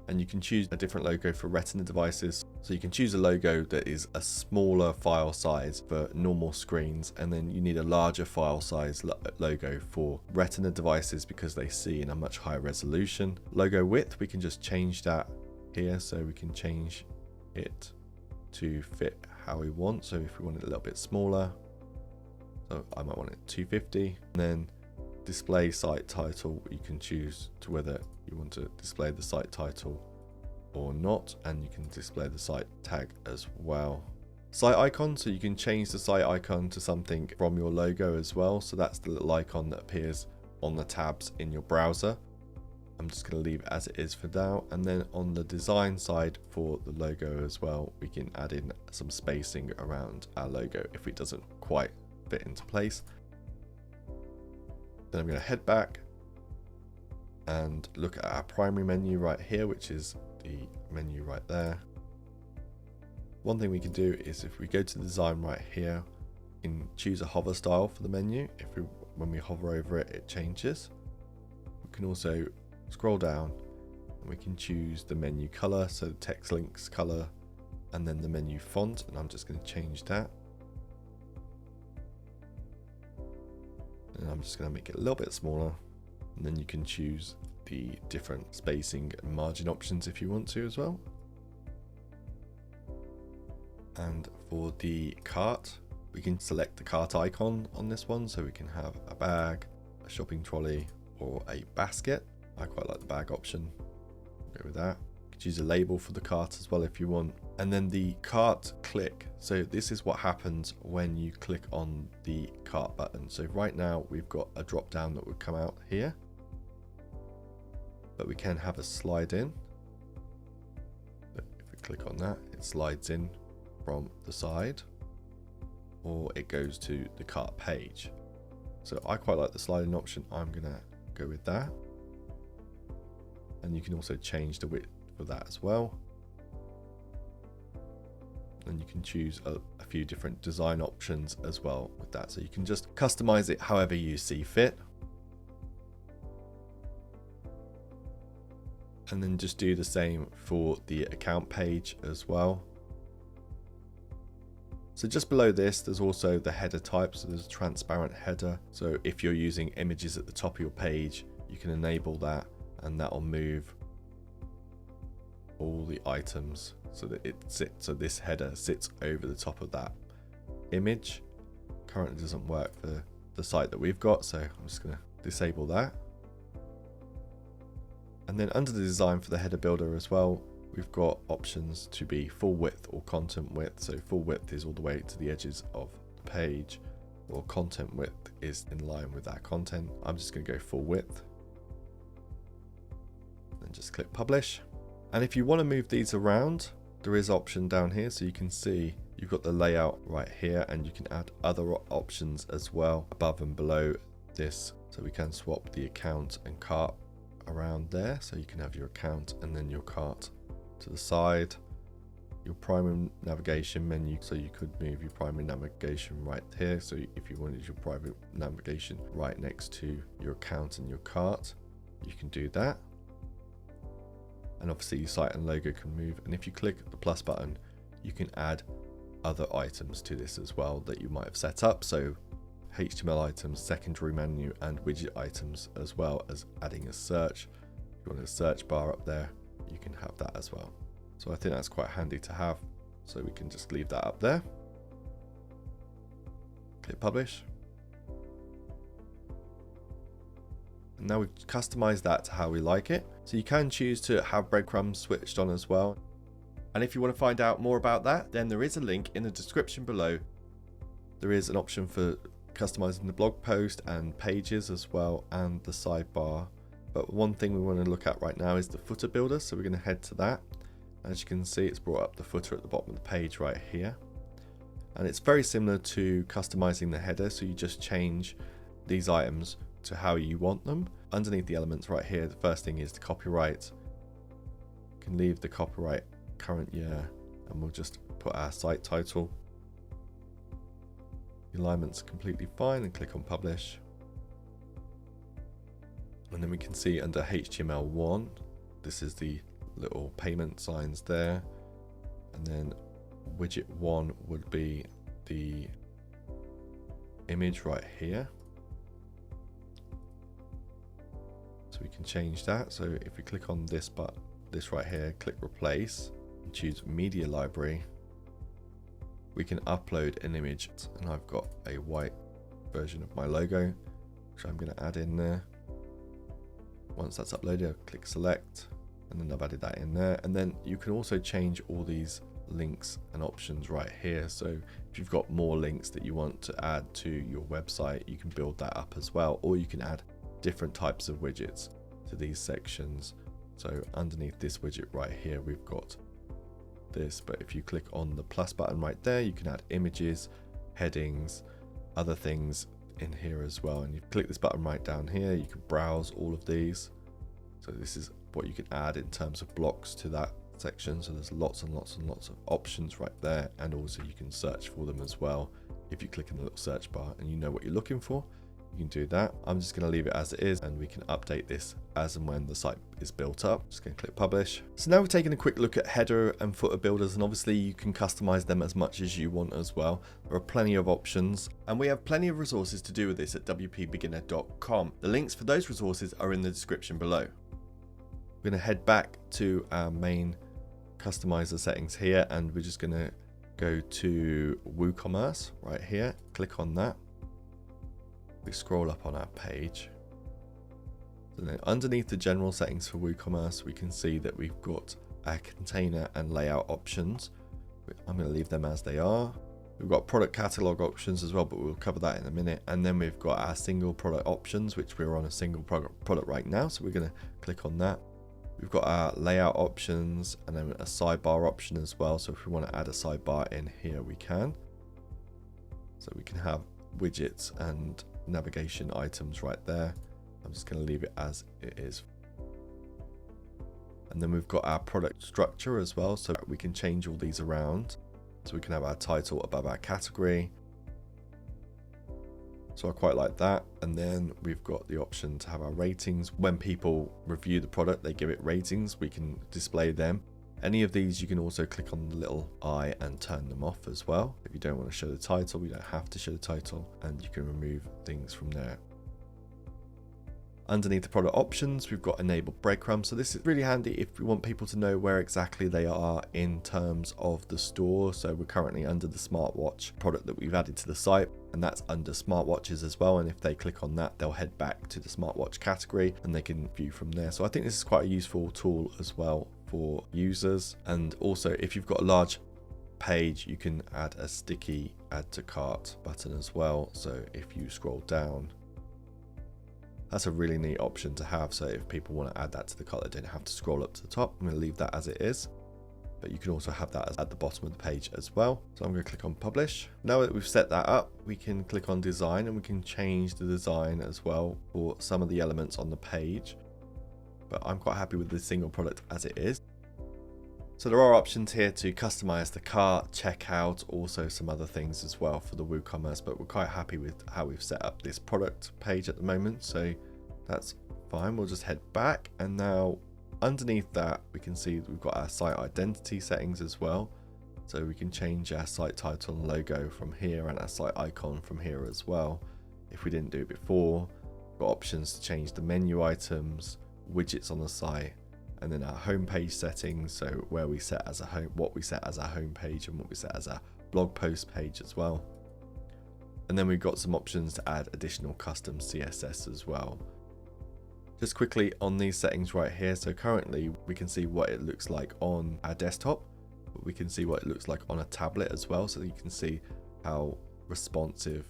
And you can choose a different logo for Retina devices. So you can choose a logo that is a smaller file size for normal screens, and then you need a larger file size logo for Retina devices because they see in a much higher resolution. Logo width, we can just change that here, so we can change it to fit how we want. So if we want it a little bit smaller, so I might want it 250. And then display site title, you can choose to whether you want to display the site title or not, and you can display the site tag as well. site icon, so you can change the site icon to something from your logo as well. So that's the little icon that appears on the tabs in your browser. I'm just going to leave it as it is for now. And then on the design side for the logo as well, we can add in some spacing around our logo if it doesn't quite fit into place. Then I'm going to head back and look at our primary menu right here, which is the menu right there. One thing we can do is if we go to design right here, we can choose a hover style for the menu. When we hover over it, it changes. We can also scroll down and we can choose the menu color, so the text links color, and then the menu font, and I'm just going to change that. And I'm just going to make it a little bit smaller, and then you can choose the different spacing and margin options if you want to as well. And for the cart, we can select the cart icon on this one, so we can have a bag, a shopping trolley, or a basket. I quite like the bag option. Go with that. You could use a label for the cart as well if you want. And then the cart click. So this is what happens when you click on the cart button. So right now we've got a drop down that would come out here, but we can have a slide in. If we click on that, it slides in from the side, or it goes to the cart page. So I quite like the sliding option. I'm gonna go with that. And you can also change the width for that as well. And you can choose a few different design options as well with that. So you can just customize it however you see fit. And then just do the same for the account page as well. So just below this, there's also the header type. So there's a transparent header. So if you're using images at the top of your page, you can enable that, and that will move all the items so that so this header sits over the top of that image. Currently doesn't work for the site that we've got, so I'm just going to disable that. And then under the design for the header builder as well, we've got options to be full width or content width. So full width is all the way to the edges of the page, or content width is in line with that content. I'm just going to go full width. And just click publish. And if you want to move these around, there is option down here. So you can see you've got the layout right here, and you can add other options as well above and below this. So we can swap the account and cart around there. So you can have your account and then your cart to the side. Your primary navigation menu, so you could move your primary navigation right here. So if you wanted your private navigation right next to your account and your cart, you can do that. And obviously your site and logo can move. And if you click the plus button, you can add other items to this as well that you might have set up. So HTML items, secondary menu, and widget items, as well as adding a search. If you want a search bar up there, you can have that as well. So I think that's quite handy to have. So we can just leave that up there. Click publish. And now we've customized that to how we like it. So you can choose to have breadcrumbs switched on as well. And if you want to find out more about that, then there is a link in the description below. There is an option for customizing the blog post and pages as well, and the sidebar. But one thing we want to look at right now is the footer builder. So we're going to head to that. As you can see, it's brought up the footer at the bottom of the page right here. And it's very similar to customizing the header. So you just change these items to how you want them. Underneath the elements right here, the first thing is the copyright. You can leave the copyright current year, and we'll just put our site title. The alignment's completely fine, and click on publish. And then we can see under HTML1, this is the little payment signs there. And then widget 1 would be the image right here. So we can change that. So if we click on this right here, click replace and choose media library, we can upload an image. And I've got a white version of my logo, which I'm going to add in there. Once that's uploaded, I'll click select, and then I've added that in there. And then you can also change all these links and options right here. So if you've got more links that you want to add to your website, you can build that up as well, or you can add different types of widgets to these sections. So underneath this widget right here, we've got this, but if you click on the plus button right there, you can add images, headings, other things in here as well. And you click this button right down here, you can browse all of these. So this is what you can add in terms of blocks to that section. So there's lots and lots and lots of options right there, and also you can search for them as well. If you click in the little search bar and you know what you're looking for, you can do that. I'm just going to leave it as it is, and we can update this as and when the site is built up. Just going to click publish. So now we've taken a quick look at header and footer builders, and obviously you can customize them as much as you want as well. There are plenty of options, and we have plenty of resources to do with this at wpbeginner.com. The links for those resources are in the description below. We're going to head back to our main customizer settings here, and we're just going to go to WooCommerce right here. Click on that. We scroll up on our page. So then underneath the general settings for WooCommerce, we can see that we've got our container and layout options. I'm going to leave them as they are. We've got product catalog options as well, but we'll cover that in a minute. And then we've got our single product options, which we're on a single product right now. So we're going to click on that. We've got our layout options and then a sidebar option as well. So if we want to add a sidebar in here, we can. So we can have widgets and navigation items right there. I'm just going to leave it as it is. And then we've got our product structure as well, so we can change all these around. So we can have our title above our category. So I quite like that. And then we've got the option to have our ratings. When people review the product, they give it ratings. We can display them. Any of these, you can also click on the little eye and turn them off as well. If you don't want to show the title, you don't have to show the title, and you can remove things from there. Underneath the product options, we've got enable breadcrumbs. So this is really handy if we want people to know where exactly they are in terms of the store. So we're currently under the smartwatch product that we've added to the site, and that's under smartwatches as well. And if they click on that, they'll head back to the smartwatch category and they can view from there. So I think this is quite a useful tool as well for users. And also if you've got a large page, you can add a sticky add to cart button as well. So if you scroll down, that's a really neat option to have. So if people want to add that to the cart, they don't have to scroll up to the top. I'm going to leave that as it is, but you can also have that at the bottom of the page as well. So I'm going to click on publish. Now that we've set that up, we can click on design, and we can change the design as well for some of the elements on the page. But I'm quite happy with the single product as it is. So there are options here to customize the cart, checkout, also some other things as well for the WooCommerce, but we're quite happy with how we've set up this product page at the moment. So that's fine. We'll just head back, and now underneath that, we can see we've got our site identity settings as well. So we can change our site title and logo from here, and our site icon from here as well. If we didn't do it before, we've got options to change the menu items, widgets on the site, and then our homepage settings. So where we set as a home, what we set as our homepage, and what we set as our blog post page as well. And then we've got some options to add additional custom CSS as well. Just quickly on these settings right here. So currently we can see what it looks like on our desktop, but we can see what it looks like on a tablet as well. So you can see how responsive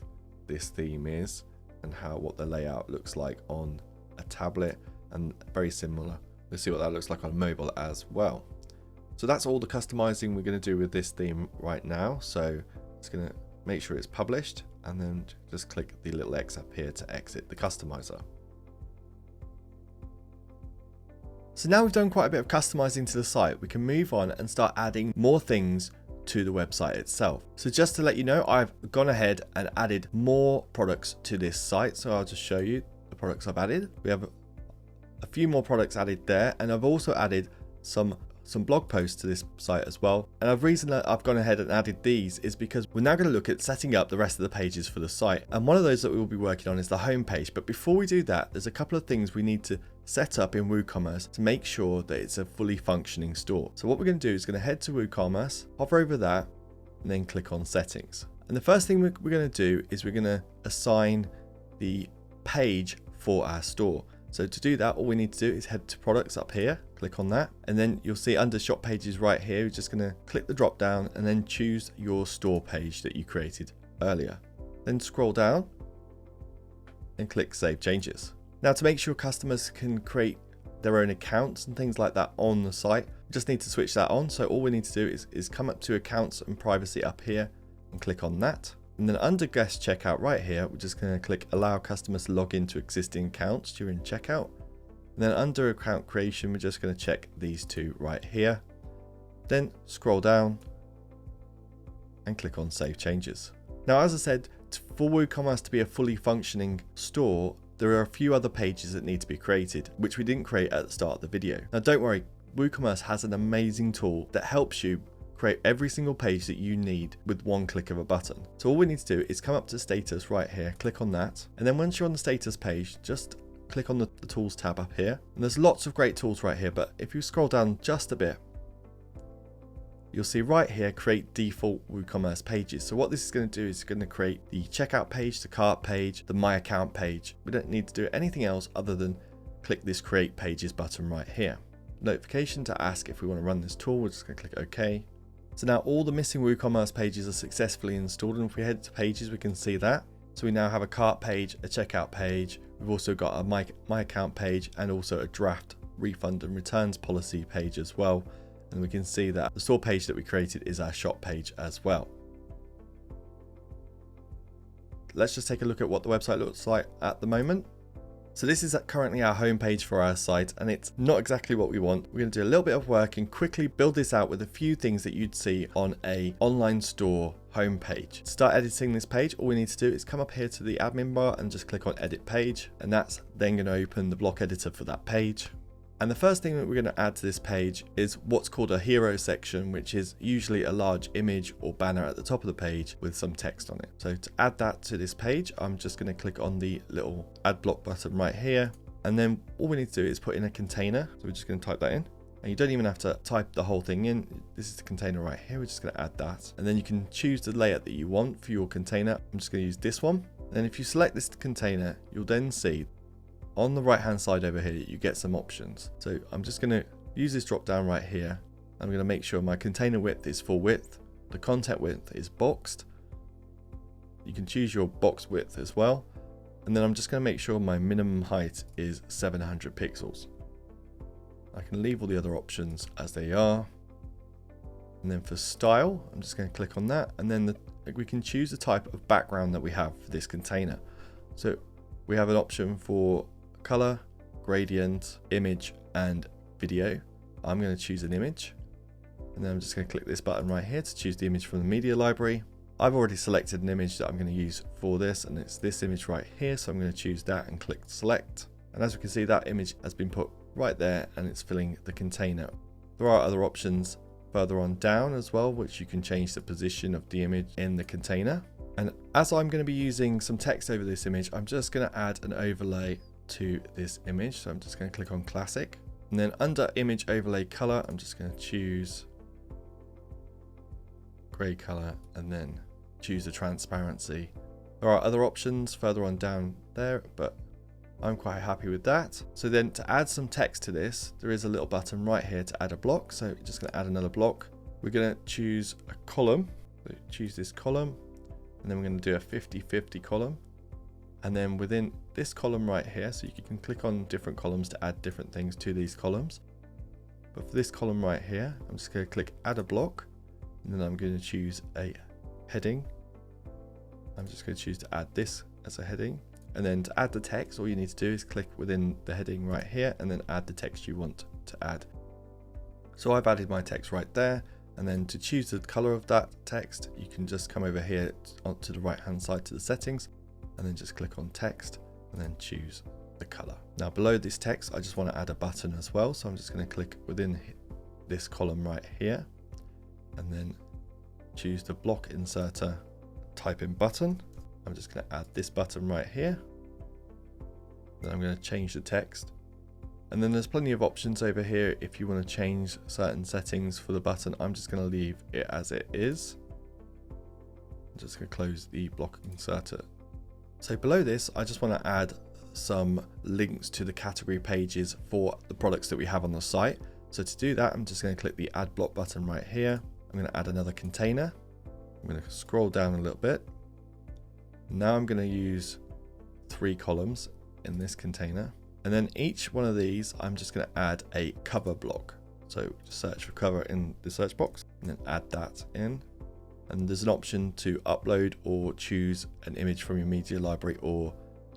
this theme is and what the layout looks like on a tablet, and very similar. We'll see what that looks like on mobile as well. So that's all the customizing we're going to do with this theme right now. So it's going to make sure it's published, and then just click the little X up here to exit the customizer. So now we've done quite a bit of customizing to the site, we can move on and start adding more things to the website itself. So just to let you know, I've gone ahead and added more products to this site. So I'll just show you the products I've added. We have a few more products added there, and I've also added some blog posts to this site as well. And the reason that I've gone ahead and added these is because we're now going to look at setting up the rest of the pages for the site, and one of those that we will be working on is the home page. But before we do that, there's a couple of things we need to set up in WooCommerce to make sure that it's a fully functioning store. So what we're going to do is going to head to WooCommerce, hover over that, and then click on settings. And the first thing we're going to do is we're going to assign the page for our store. So to do that, all we need to do is head to products up here, click on that, and then you'll see under shop pages right here, you're just going to click the drop down and then choose your store page that you created earlier. Then scroll down and click Save Changes. Now, to make sure customers can create their own accounts and things like that on the site, we just need to switch that on. So all we need to do is come up to accounts and privacy up here and click on that. And then under guest checkout right here, we're just going to click allow customers to log into existing accounts during checkout. And then under account creation, we're just going to check these two right here. Then scroll down and click on Save Changes. Now, as I said, for WooCommerce to be a fully functioning store, there are a few other pages that need to be created, which we didn't create at the start of the video. Now, don't worry, WooCommerce has an amazing tool that helps you create every single page that you need with one click of a button. So all we need to do is come up to status right here, click on that. And then once you're on the status page, just click on the tools tab up here. And there's lots of great tools right here, but if you scroll down just a bit, you'll see right here, create default WooCommerce pages. So what this is going to do is going to create the checkout page, the cart page, the my account page. We don't need to do anything else other than click this create pages button right here. Notification to ask if we want to run this tool. We're just going to click OK. So now all the missing WooCommerce pages are successfully installed, and if we head to pages, we can see that. So we now have a cart page, a checkout page. We've also got a my account page and also a draft refund and returns policy page as well. And we can see that the store page that we created is our shop page as well. Let's just take a look at what the website looks like at the moment. So this is currently our homepage for our site, and it's not exactly what we want. We're going to do a little bit of work and quickly build this out with a few things that you'd see on an online store homepage. To start editing this page, all we need to do is come up here to the admin bar and just click on edit page, and that's then going to open the block editor for that page. And the first thing that we're going to add to this page is what's called a hero section, which is usually a large image or banner at the top of the page with some text on it. So to add that to this page, I'm just going to click on the little add block button right here. And then all we need to do is put in a container. So we're just going to type that in. And you don't even have to type the whole thing in. This is the container right here. We're just going to add that. And then you can choose the layout that you want for your container. I'm just going to use this one. And then if you select this container, you'll then see on the right hand side over here, you get some options. So I'm just going to use this drop down right here. I'm going to make sure my container width is full width. The content width is boxed. You can choose your box width as well. And then I'm just going to make sure my minimum height is 700 pixels. I can leave all the other options as they are. And then for style, I'm just going to click on that. And then we can choose the type of background that we have for this container. So we have an option for color, gradient, image, and video. I'm going to choose an image, and then I'm just going to click this button right here to choose the image from the media library. I've already selected an image that I'm going to use for this, and it's this image right here. So I'm going to choose that and click select. And as we can see, that image has been put right there and it's filling the container. There are other options further on down as well, which you can change the position of the image in the container. And as I'm going to be using some text over this image, I'm just going to add an overlay to this image. So I'm just going to click on classic, and then under image overlay color, I'm just going to choose gray color and then choose the transparency. There are other options further on down there, but I'm quite happy with that. So then to add some text to this, there is a little button right here to add a block. So we're just going to add another block. We're going to choose a column. So choose this column, and then we're going to do a 50-50 column. And then within this column right here, so you can click on different columns to add different things to these columns. But for this column right here, I'm just going to click add a block, and then I'm going to choose a heading. I'm just going to choose to add this as a heading. And then to add the text, all you need to do is click within the heading right here and then add the text you want to add. So I've added my text right there. And then to choose the color of that text, you can just come over here onto the right hand side to the settings, and then just click on text and then choose the color. Now below this text, I just want to add a button as well. So I'm just going to click within this column right here and then choose the block inserter type in button. I'm just going to add this button right here. Then I'm going to change the text. And then there's plenty of options over here if you want to change certain settings for the button. I'm just going to leave it as it is. I'm just going to close the block inserter. So below this, I just want to add some links to the category pages for the products that we have on the site. So to do that, I'm just going to click the add block button right here. I'm going to add another container. I'm going to scroll down a little bit. Now I'm going to use 3 columns in this container. And then each one of these, I'm just going to add a cover block. So search for cover in the search box and then add that in. And there's an option to upload or choose an image from your media library or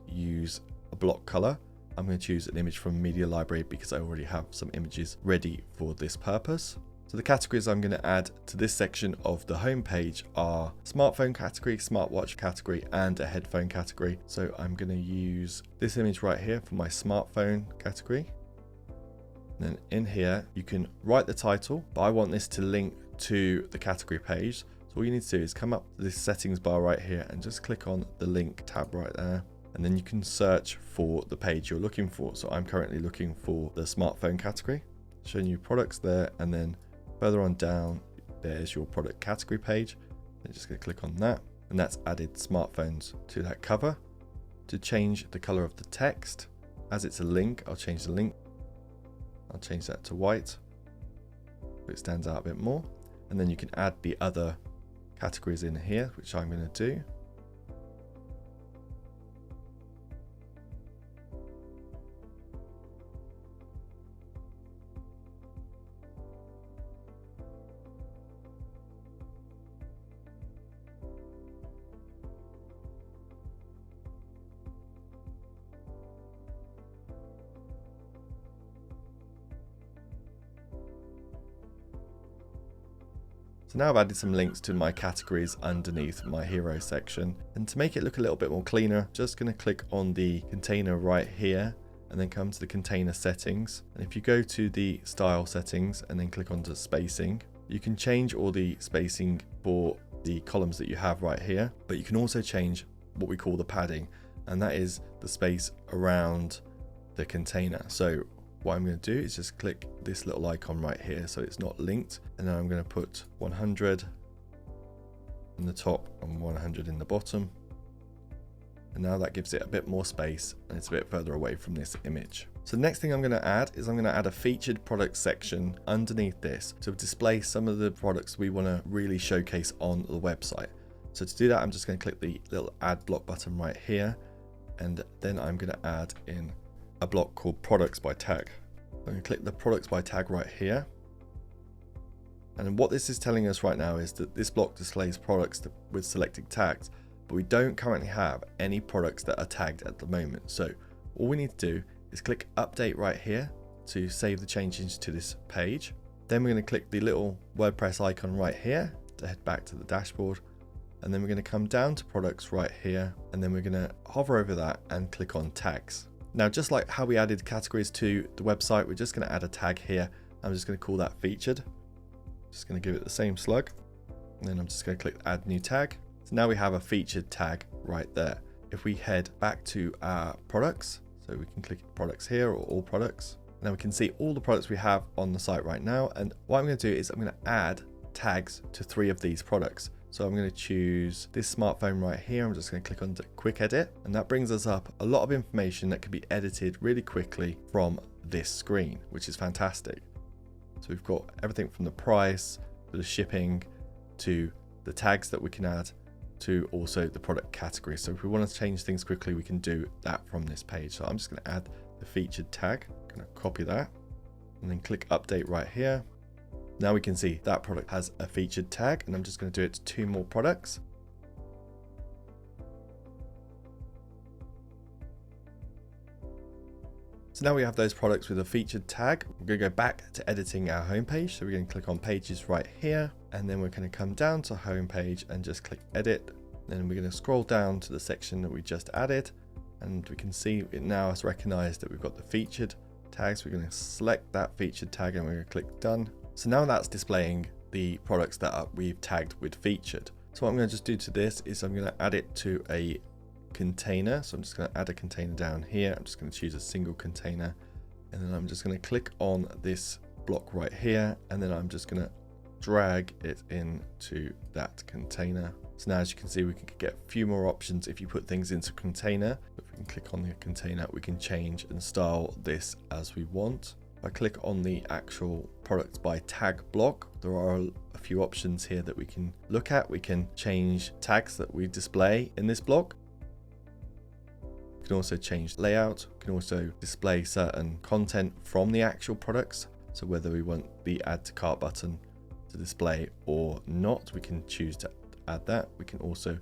use a block color. I'm going to choose an image from media library because I already have some images ready for this purpose. So the categories I'm going to add to this section of the home page are smartphone category, smartwatch category, and a headphone category. So I'm going to use this image right here for my smartphone category. And then in here, you can write the title, but I want this to link to the category page. So all you need to do is come up to this settings bar right here and just click on the link tab right there. And then you can search for the page you're looking for. So I'm currently looking for the smartphone category, showing you products there. And then further on down, there's your product category page. I'm just going to click on that. And that's added smartphones to that cover. To change the color of the text, as it's a link, I'll change the link. I'll change that to white so it stands out a bit more. And then you can add the other categories in here, which I'm going to do. So now I've added some links to my categories underneath my hero section. And to make it look a little bit more cleaner, just going to click on the container right here and then come to the container settings. And if you go to the style settings and then click onto spacing, you can change all the spacing for the columns that you have right here, but you can also change what we call the padding, and that is the space around the container. So what I'm going to do is just click this little icon right here so it's not linked, and then I'm going to put 100 in the top and 100 in the bottom, and now that gives it a bit more space and it's a bit further away from this image. So the next thing I'm going to add is I'm going to add a featured product section underneath this to display some of the products we want to really showcase on the website. So to do that, I'm just going to click the little add block button right here, and then I'm going to add in a block called products by tag. I'm going to click the products by tag right here. And what this is telling us right now is that this block displays products with selected tags, but we don't currently have any products that are tagged at the moment. So all we need to do is click update right here to save the changes to this page. Then we're going to click the little WordPress icon right here to head back to the dashboard. And then we're going to come down to products right here, and then we're going to hover over that and click on tags. Now, just like how we added categories to the website, we're just going to add a tag here. I'm just going to call that featured. Just going to give it the same slug. And then I'm just going to click add new tag. So now we have a featured tag right there. If we head back to our products, so we can click products here or all products. Now we can see all the products we have on the site right now. And what I'm going to do is I'm going to add tags to 3 of these products. So I'm going to choose this smartphone right here. I'm just going to click on the quick edit, and that brings us up a lot of information that can be edited really quickly from this screen, which is fantastic. So we've got everything from the price to the shipping to the tags that we can add to also the product category. So if we want to change things quickly, we can do that from this page. So I'm just going to add the featured tag. I'm going to copy that and then click update right here. Now we can see that product has a featured tag, and I'm just going to do it to 2 more products. So now we have those products with a featured tag. We're going to go back to editing our homepage. So we're going to click on pages right here, and then we're going to come down to homepage and just click edit. Then we're going to scroll down to the section that we just added, and we can see it now has recognized that we've got the featured tags. We're going to select that featured tag and we're going to click done. So now that's displaying the products that we've tagged with featured. So what I'm going to just do to this is I'm going to add it to a container. So I'm just going to add a container down here. I'm just going to choose a single container, and then I'm just going to click on this block right here, and then I'm just going to drag it into that container. So now, as you can see, we can get a few more options if you put things into a container. If we can click on the container. We can change and style this as we want. If I click on the actual product by tag block, there are a few options here that we can look at. We can change tags that we display in this block. We can also change layout. We can also display certain content from the actual products. So whether we want the add to cart button to display or not, we can choose to add that. We can also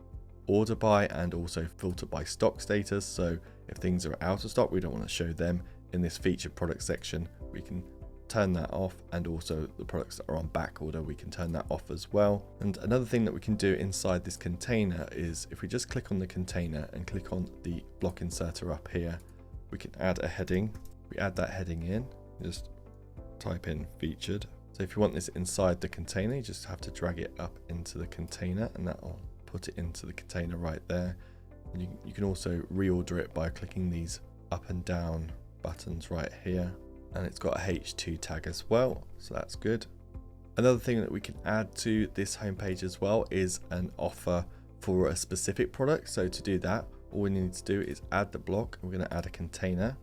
order by and also filter by stock status. So if things are out of stock, we don't want to show them in this featured product section. We can turn that off, and also the products that are on back order, we can turn that off as well. And another thing that we can do inside this container is if we just click on the container and click on the block inserter up here, we can add a heading. We add that heading in, just type in featured. So if you want this inside the container, you just have to drag it up into the container, and that will put it into the container right there. And you can also reorder it by clicking these up and down buttons right here. And it's got a H2 tag as well, so that's good. Another thing that we can add to this homepage as well is an offer for a specific product. So to do that, all we need to do is add the block. We're going to add a container.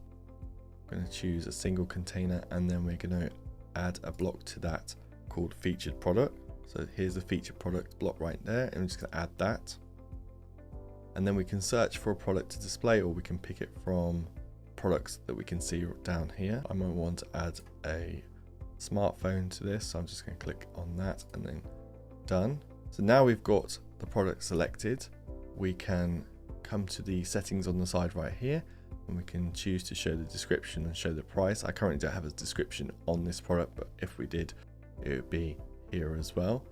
We're going to choose a single container, and then we're going to add a block to that called featured product. So here's the featured product block right there, and I'm just going to add that. And then we can search for a product to display, or we can pick it from products that we can see down here. I might want to add a smartphone to this, so I'm just going to click on that and then done. So now we've got the product selected. We can come to the settings on the side right here, and we can choose to show the description and show the price. I currently don't have a description on this product, but if we did, it would be here as well.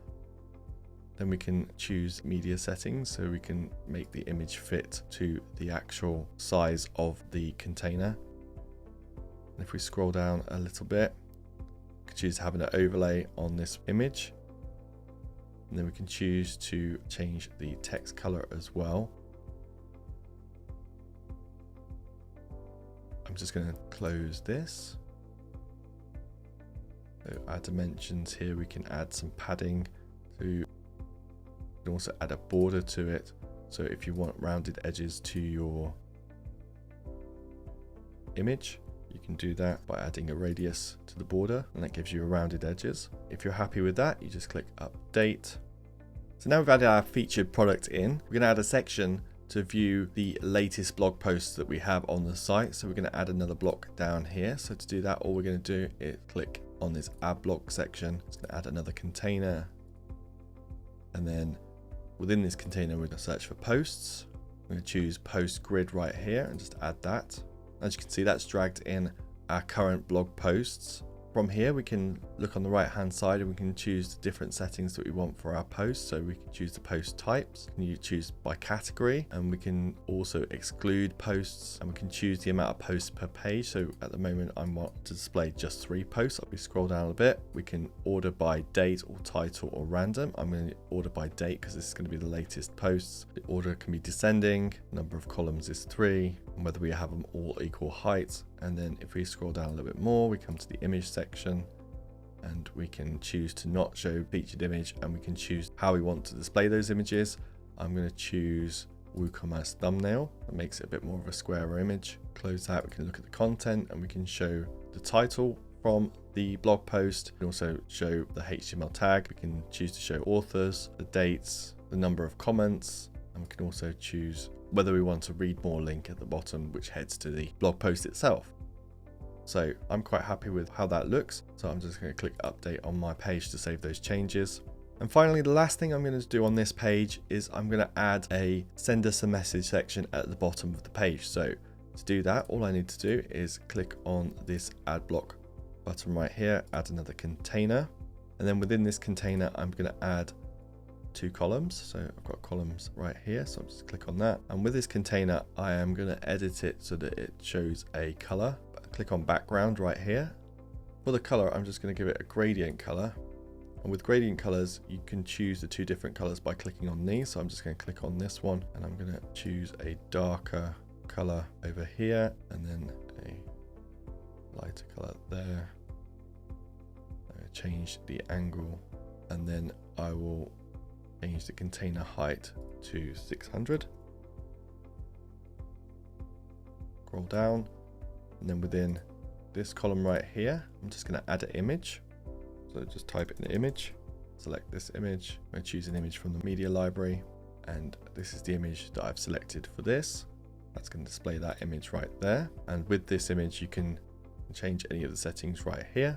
Then we can choose media settings, so we can make the image fit to the actual size of the container. And if we scroll down a little bit, we can choose having an overlay on this image. And then we can choose to change the text color as well. I'm just going to close this. So our dimensions here, we can add some padding to. You can also add a border to it. So if you want rounded edges to your image, you can do that by adding a radius to the border, and that gives you rounded edges. If you're happy with that, you just click update. So now we've added our featured product in. We're going to add a section to view the latest blog posts that we have on the site. So we're going to add another block down here. So to do that, all we're going to do is click on this add block section. It's going to add another container, and then within this container, we're going to search for posts. I'm going to choose post grid right here and just add that. As you can see, that's dragged in our current blog posts. From here, we can look on the right hand side and we can choose the different settings that we want for our posts. So we can choose the post types, you choose by category, and we can also exclude posts, and we can choose the amount of posts per page. So at the moment, I want to display just 3 posts. If we scroll down a bit, we can order by date or title or random. I'm going to order by date because this is going to be the latest posts. The order can be descending, number of columns is 3, and whether we have them all equal height. And then if we scroll down a little bit more, we come to the image section, and we can choose to not show featured image, and we can choose how we want to display those images. I'm going to choose WooCommerce thumbnail. That makes it a bit more of a squarer image. Close that. We can look at the content, and we can show the title from the blog post. We can also show the HTML tag. We can choose to show authors, the dates, the number of comments, and we can also choose whether we want to read more link at the bottom, which heads to the blog post itself. So I'm quite happy with how that looks. So I'm just going to click update on my page to save those changes. And finally, the last thing I'm going to do on this page is I'm going to add a send us a message section at the bottom of the page. So to do that, all I need to do is click on this add block button right here, add another container. And then within this container, I'm going to add 2 columns. So I've got columns right here. So I'll just click on that. And with this container, I am going to edit it so that it shows a color. Click on background right here. For the color, I'm just going to give it a gradient color. And with gradient colors, you can choose the 2 different colors by clicking on these. So I'm just going to click on this one, and I'm going to choose a darker color over here, and then a lighter color there. I'm going to change the angle, and then I will change the container height to 600. scroll down, and then within this column right here, I'm just going to add an image. So just type in the image, select this image, I'm going to choose an image from the media library, and this is the image that I've selected for this. That's going to display that image right there. And with this image, you can change any of the settings right here.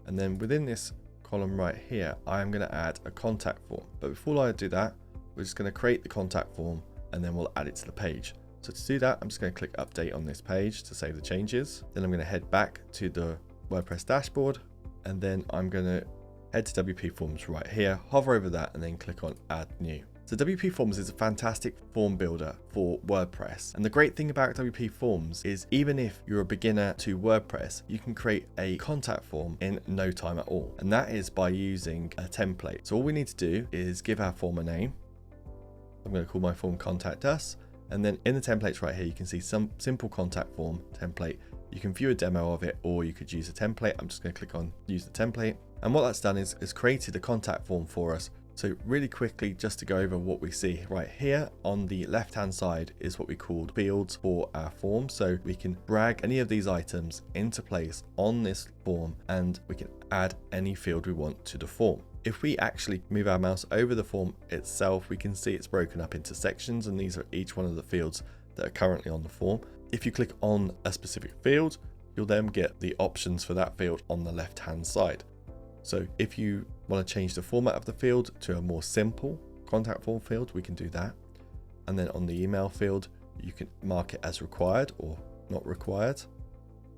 And then within this column right here, I'm going to add a contact form. But before I do that, we're just going to create the contact form and then we'll add it to the page. So to do that, I'm just going to click update on this page to save the changes. Then I'm going to head back to the WordPress dashboard, and then I'm going to head to WP Forms right here, hover over that, and then click on add new. So WP Forms is a fantastic form builder for WordPress. And the great thing about WP Forms is even if you're a beginner to WordPress, you can create a contact form in no time at all. And that is by using a template. So all we need to do is give our form a name. I'm going to call my form Contact Us. And then in the templates right here, you can see some simple contact form template. You can view a demo of it, or you could use a template. I'm just going to click on use the template. And what that's done is created a contact form for us. So really quickly, just to go over what we see right here on the left-hand side is what we call fields for our form. So we can drag any of these items into place on this form, and we can add any field we want to the form. If we actually move our mouse over the form itself, we can see it's broken up into sections, and these are each one of the fields that are currently on the form. If you click on a specific field, you'll then get the options for that field on the left-hand side. So if you want to change the format of the field to a more simple contact form field, we can do that. And then on the email field, you can mark it as required or not required.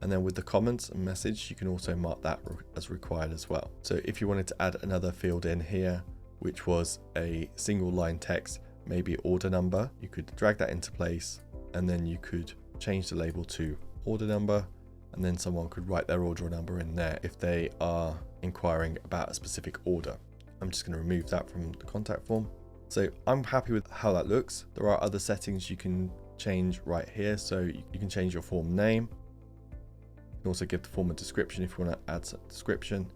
And then with the comments and message, you can also mark that as required as well. So if you wanted to add another field in here, which was a single line text, maybe order number, you could drag that into place, and then you could change the label to order number, and then someone could write their order number in there if they are inquiring about a specific order. I'm just going to remove that from the contact form. So I'm happy with how that looks. There are other settings you can change right here. So you can change your form name. You can also give the form a description if you want to add a description.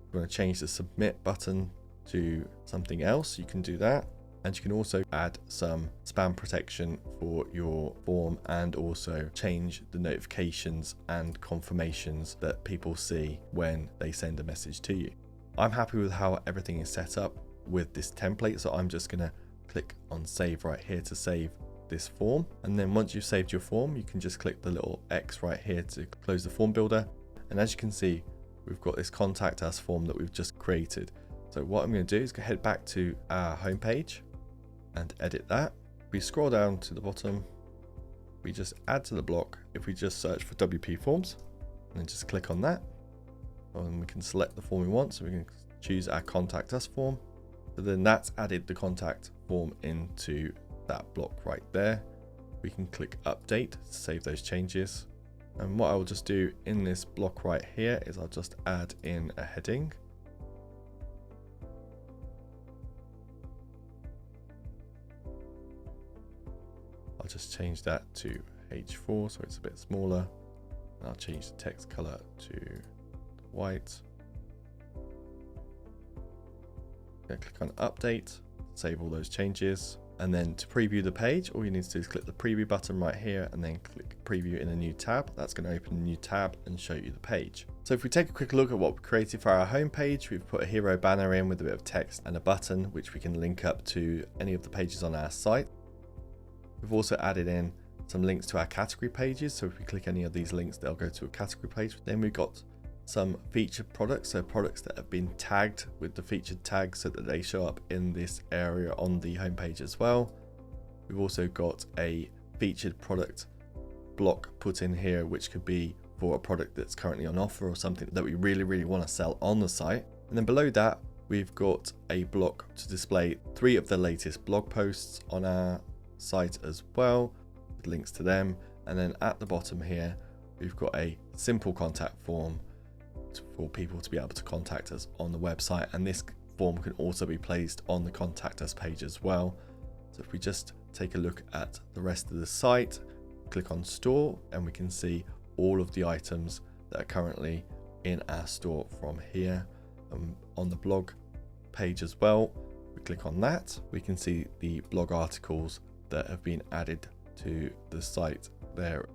If you want to change the submit button to something else, you can do that. And you can also add some spam protection for your form, and also change the notifications and confirmations that people see when they send a message to you. I'm happy with how everything is set up with this template. So I'm just going to click on save right here to save this form. And then once you've saved your form, you can just click the little X right here to close the form builder. And as you can see, we've got this contact us form that we've just created. So what I'm going to do is head back to our home page and edit that. We scroll down to the bottom, we just add to the block. If we just search for WP Forms and then just click on that, and we can select the form we want. So we can choose our Contact Us form. So then that's added the contact form into that block right there. We can click update to save those changes. And what I will just do in this block right here is I'll just add in a heading. I'll just change that to H4 so it's a bit smaller. And I'll change the text color to white. Click on update, save all those changes. And then to preview the page, all you need to do is click the preview button right here and then click preview in a new tab. That's going to open a new tab and show you the page. So if we take a quick look at what we created for our home page, we've put a hero banner in with a bit of text and a button, which we can link up to any of the pages on our site. We've also added in some links to our category pages. So if we click any of these links, they'll go to a category page. Then we've got some featured products, so products that have been tagged with the featured tag so that they show up in this area on the homepage as well. We've also got a featured product block put in here, which could be for a product that's currently on offer or something that we really want to sell on the site. And then below that, we've got a block to display 3 of the latest blog posts on our site as well, with links to them. And then at the bottom here, we've got a simple contact form for people to be able to contact us on the website, and this form can also be placed on the contact us page as well. So if we just take a look at the rest of the site, click on store, and we can see all of the items that are currently in our store from here. On the blog page as well, we click on that, we can see the blog articles that have been added to the site there.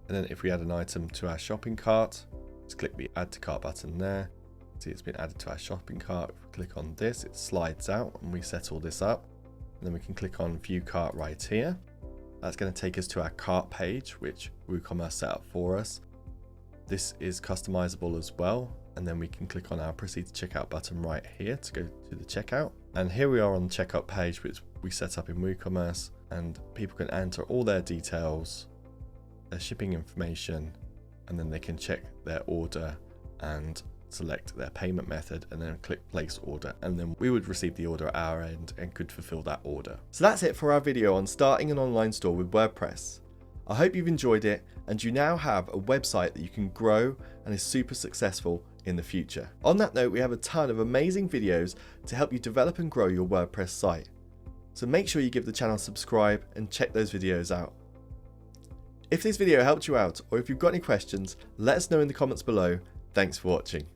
And then if we add an item to our shopping cart, just click the add to cart button there. See, it's been added to our shopping cart. If we click on this, it slides out and we set all this up. And then we can click on view cart right here. That's going to take us to our cart page, which WooCommerce set up for us. This is customizable as well. And then we can click on our proceed to checkout button right here to go to the checkout. And here we are on the checkout page, which we set up in WooCommerce, and people can enter all their details, their shipping information, and then they can check their order and select their payment method and then click place order, and then we would receive the order at our end and could fulfill that order. So that's it for our video on starting an online store with WordPress. I hope you've enjoyed it and you now have a website that you can grow and is super successful in the future. On that note, we have a ton of amazing videos to help you develop and grow your WordPress site. So make sure you give the channel a subscribe and check those videos out. If this video helped you out, or if you've got any questions, let us know in the comments below. Thanks for watching.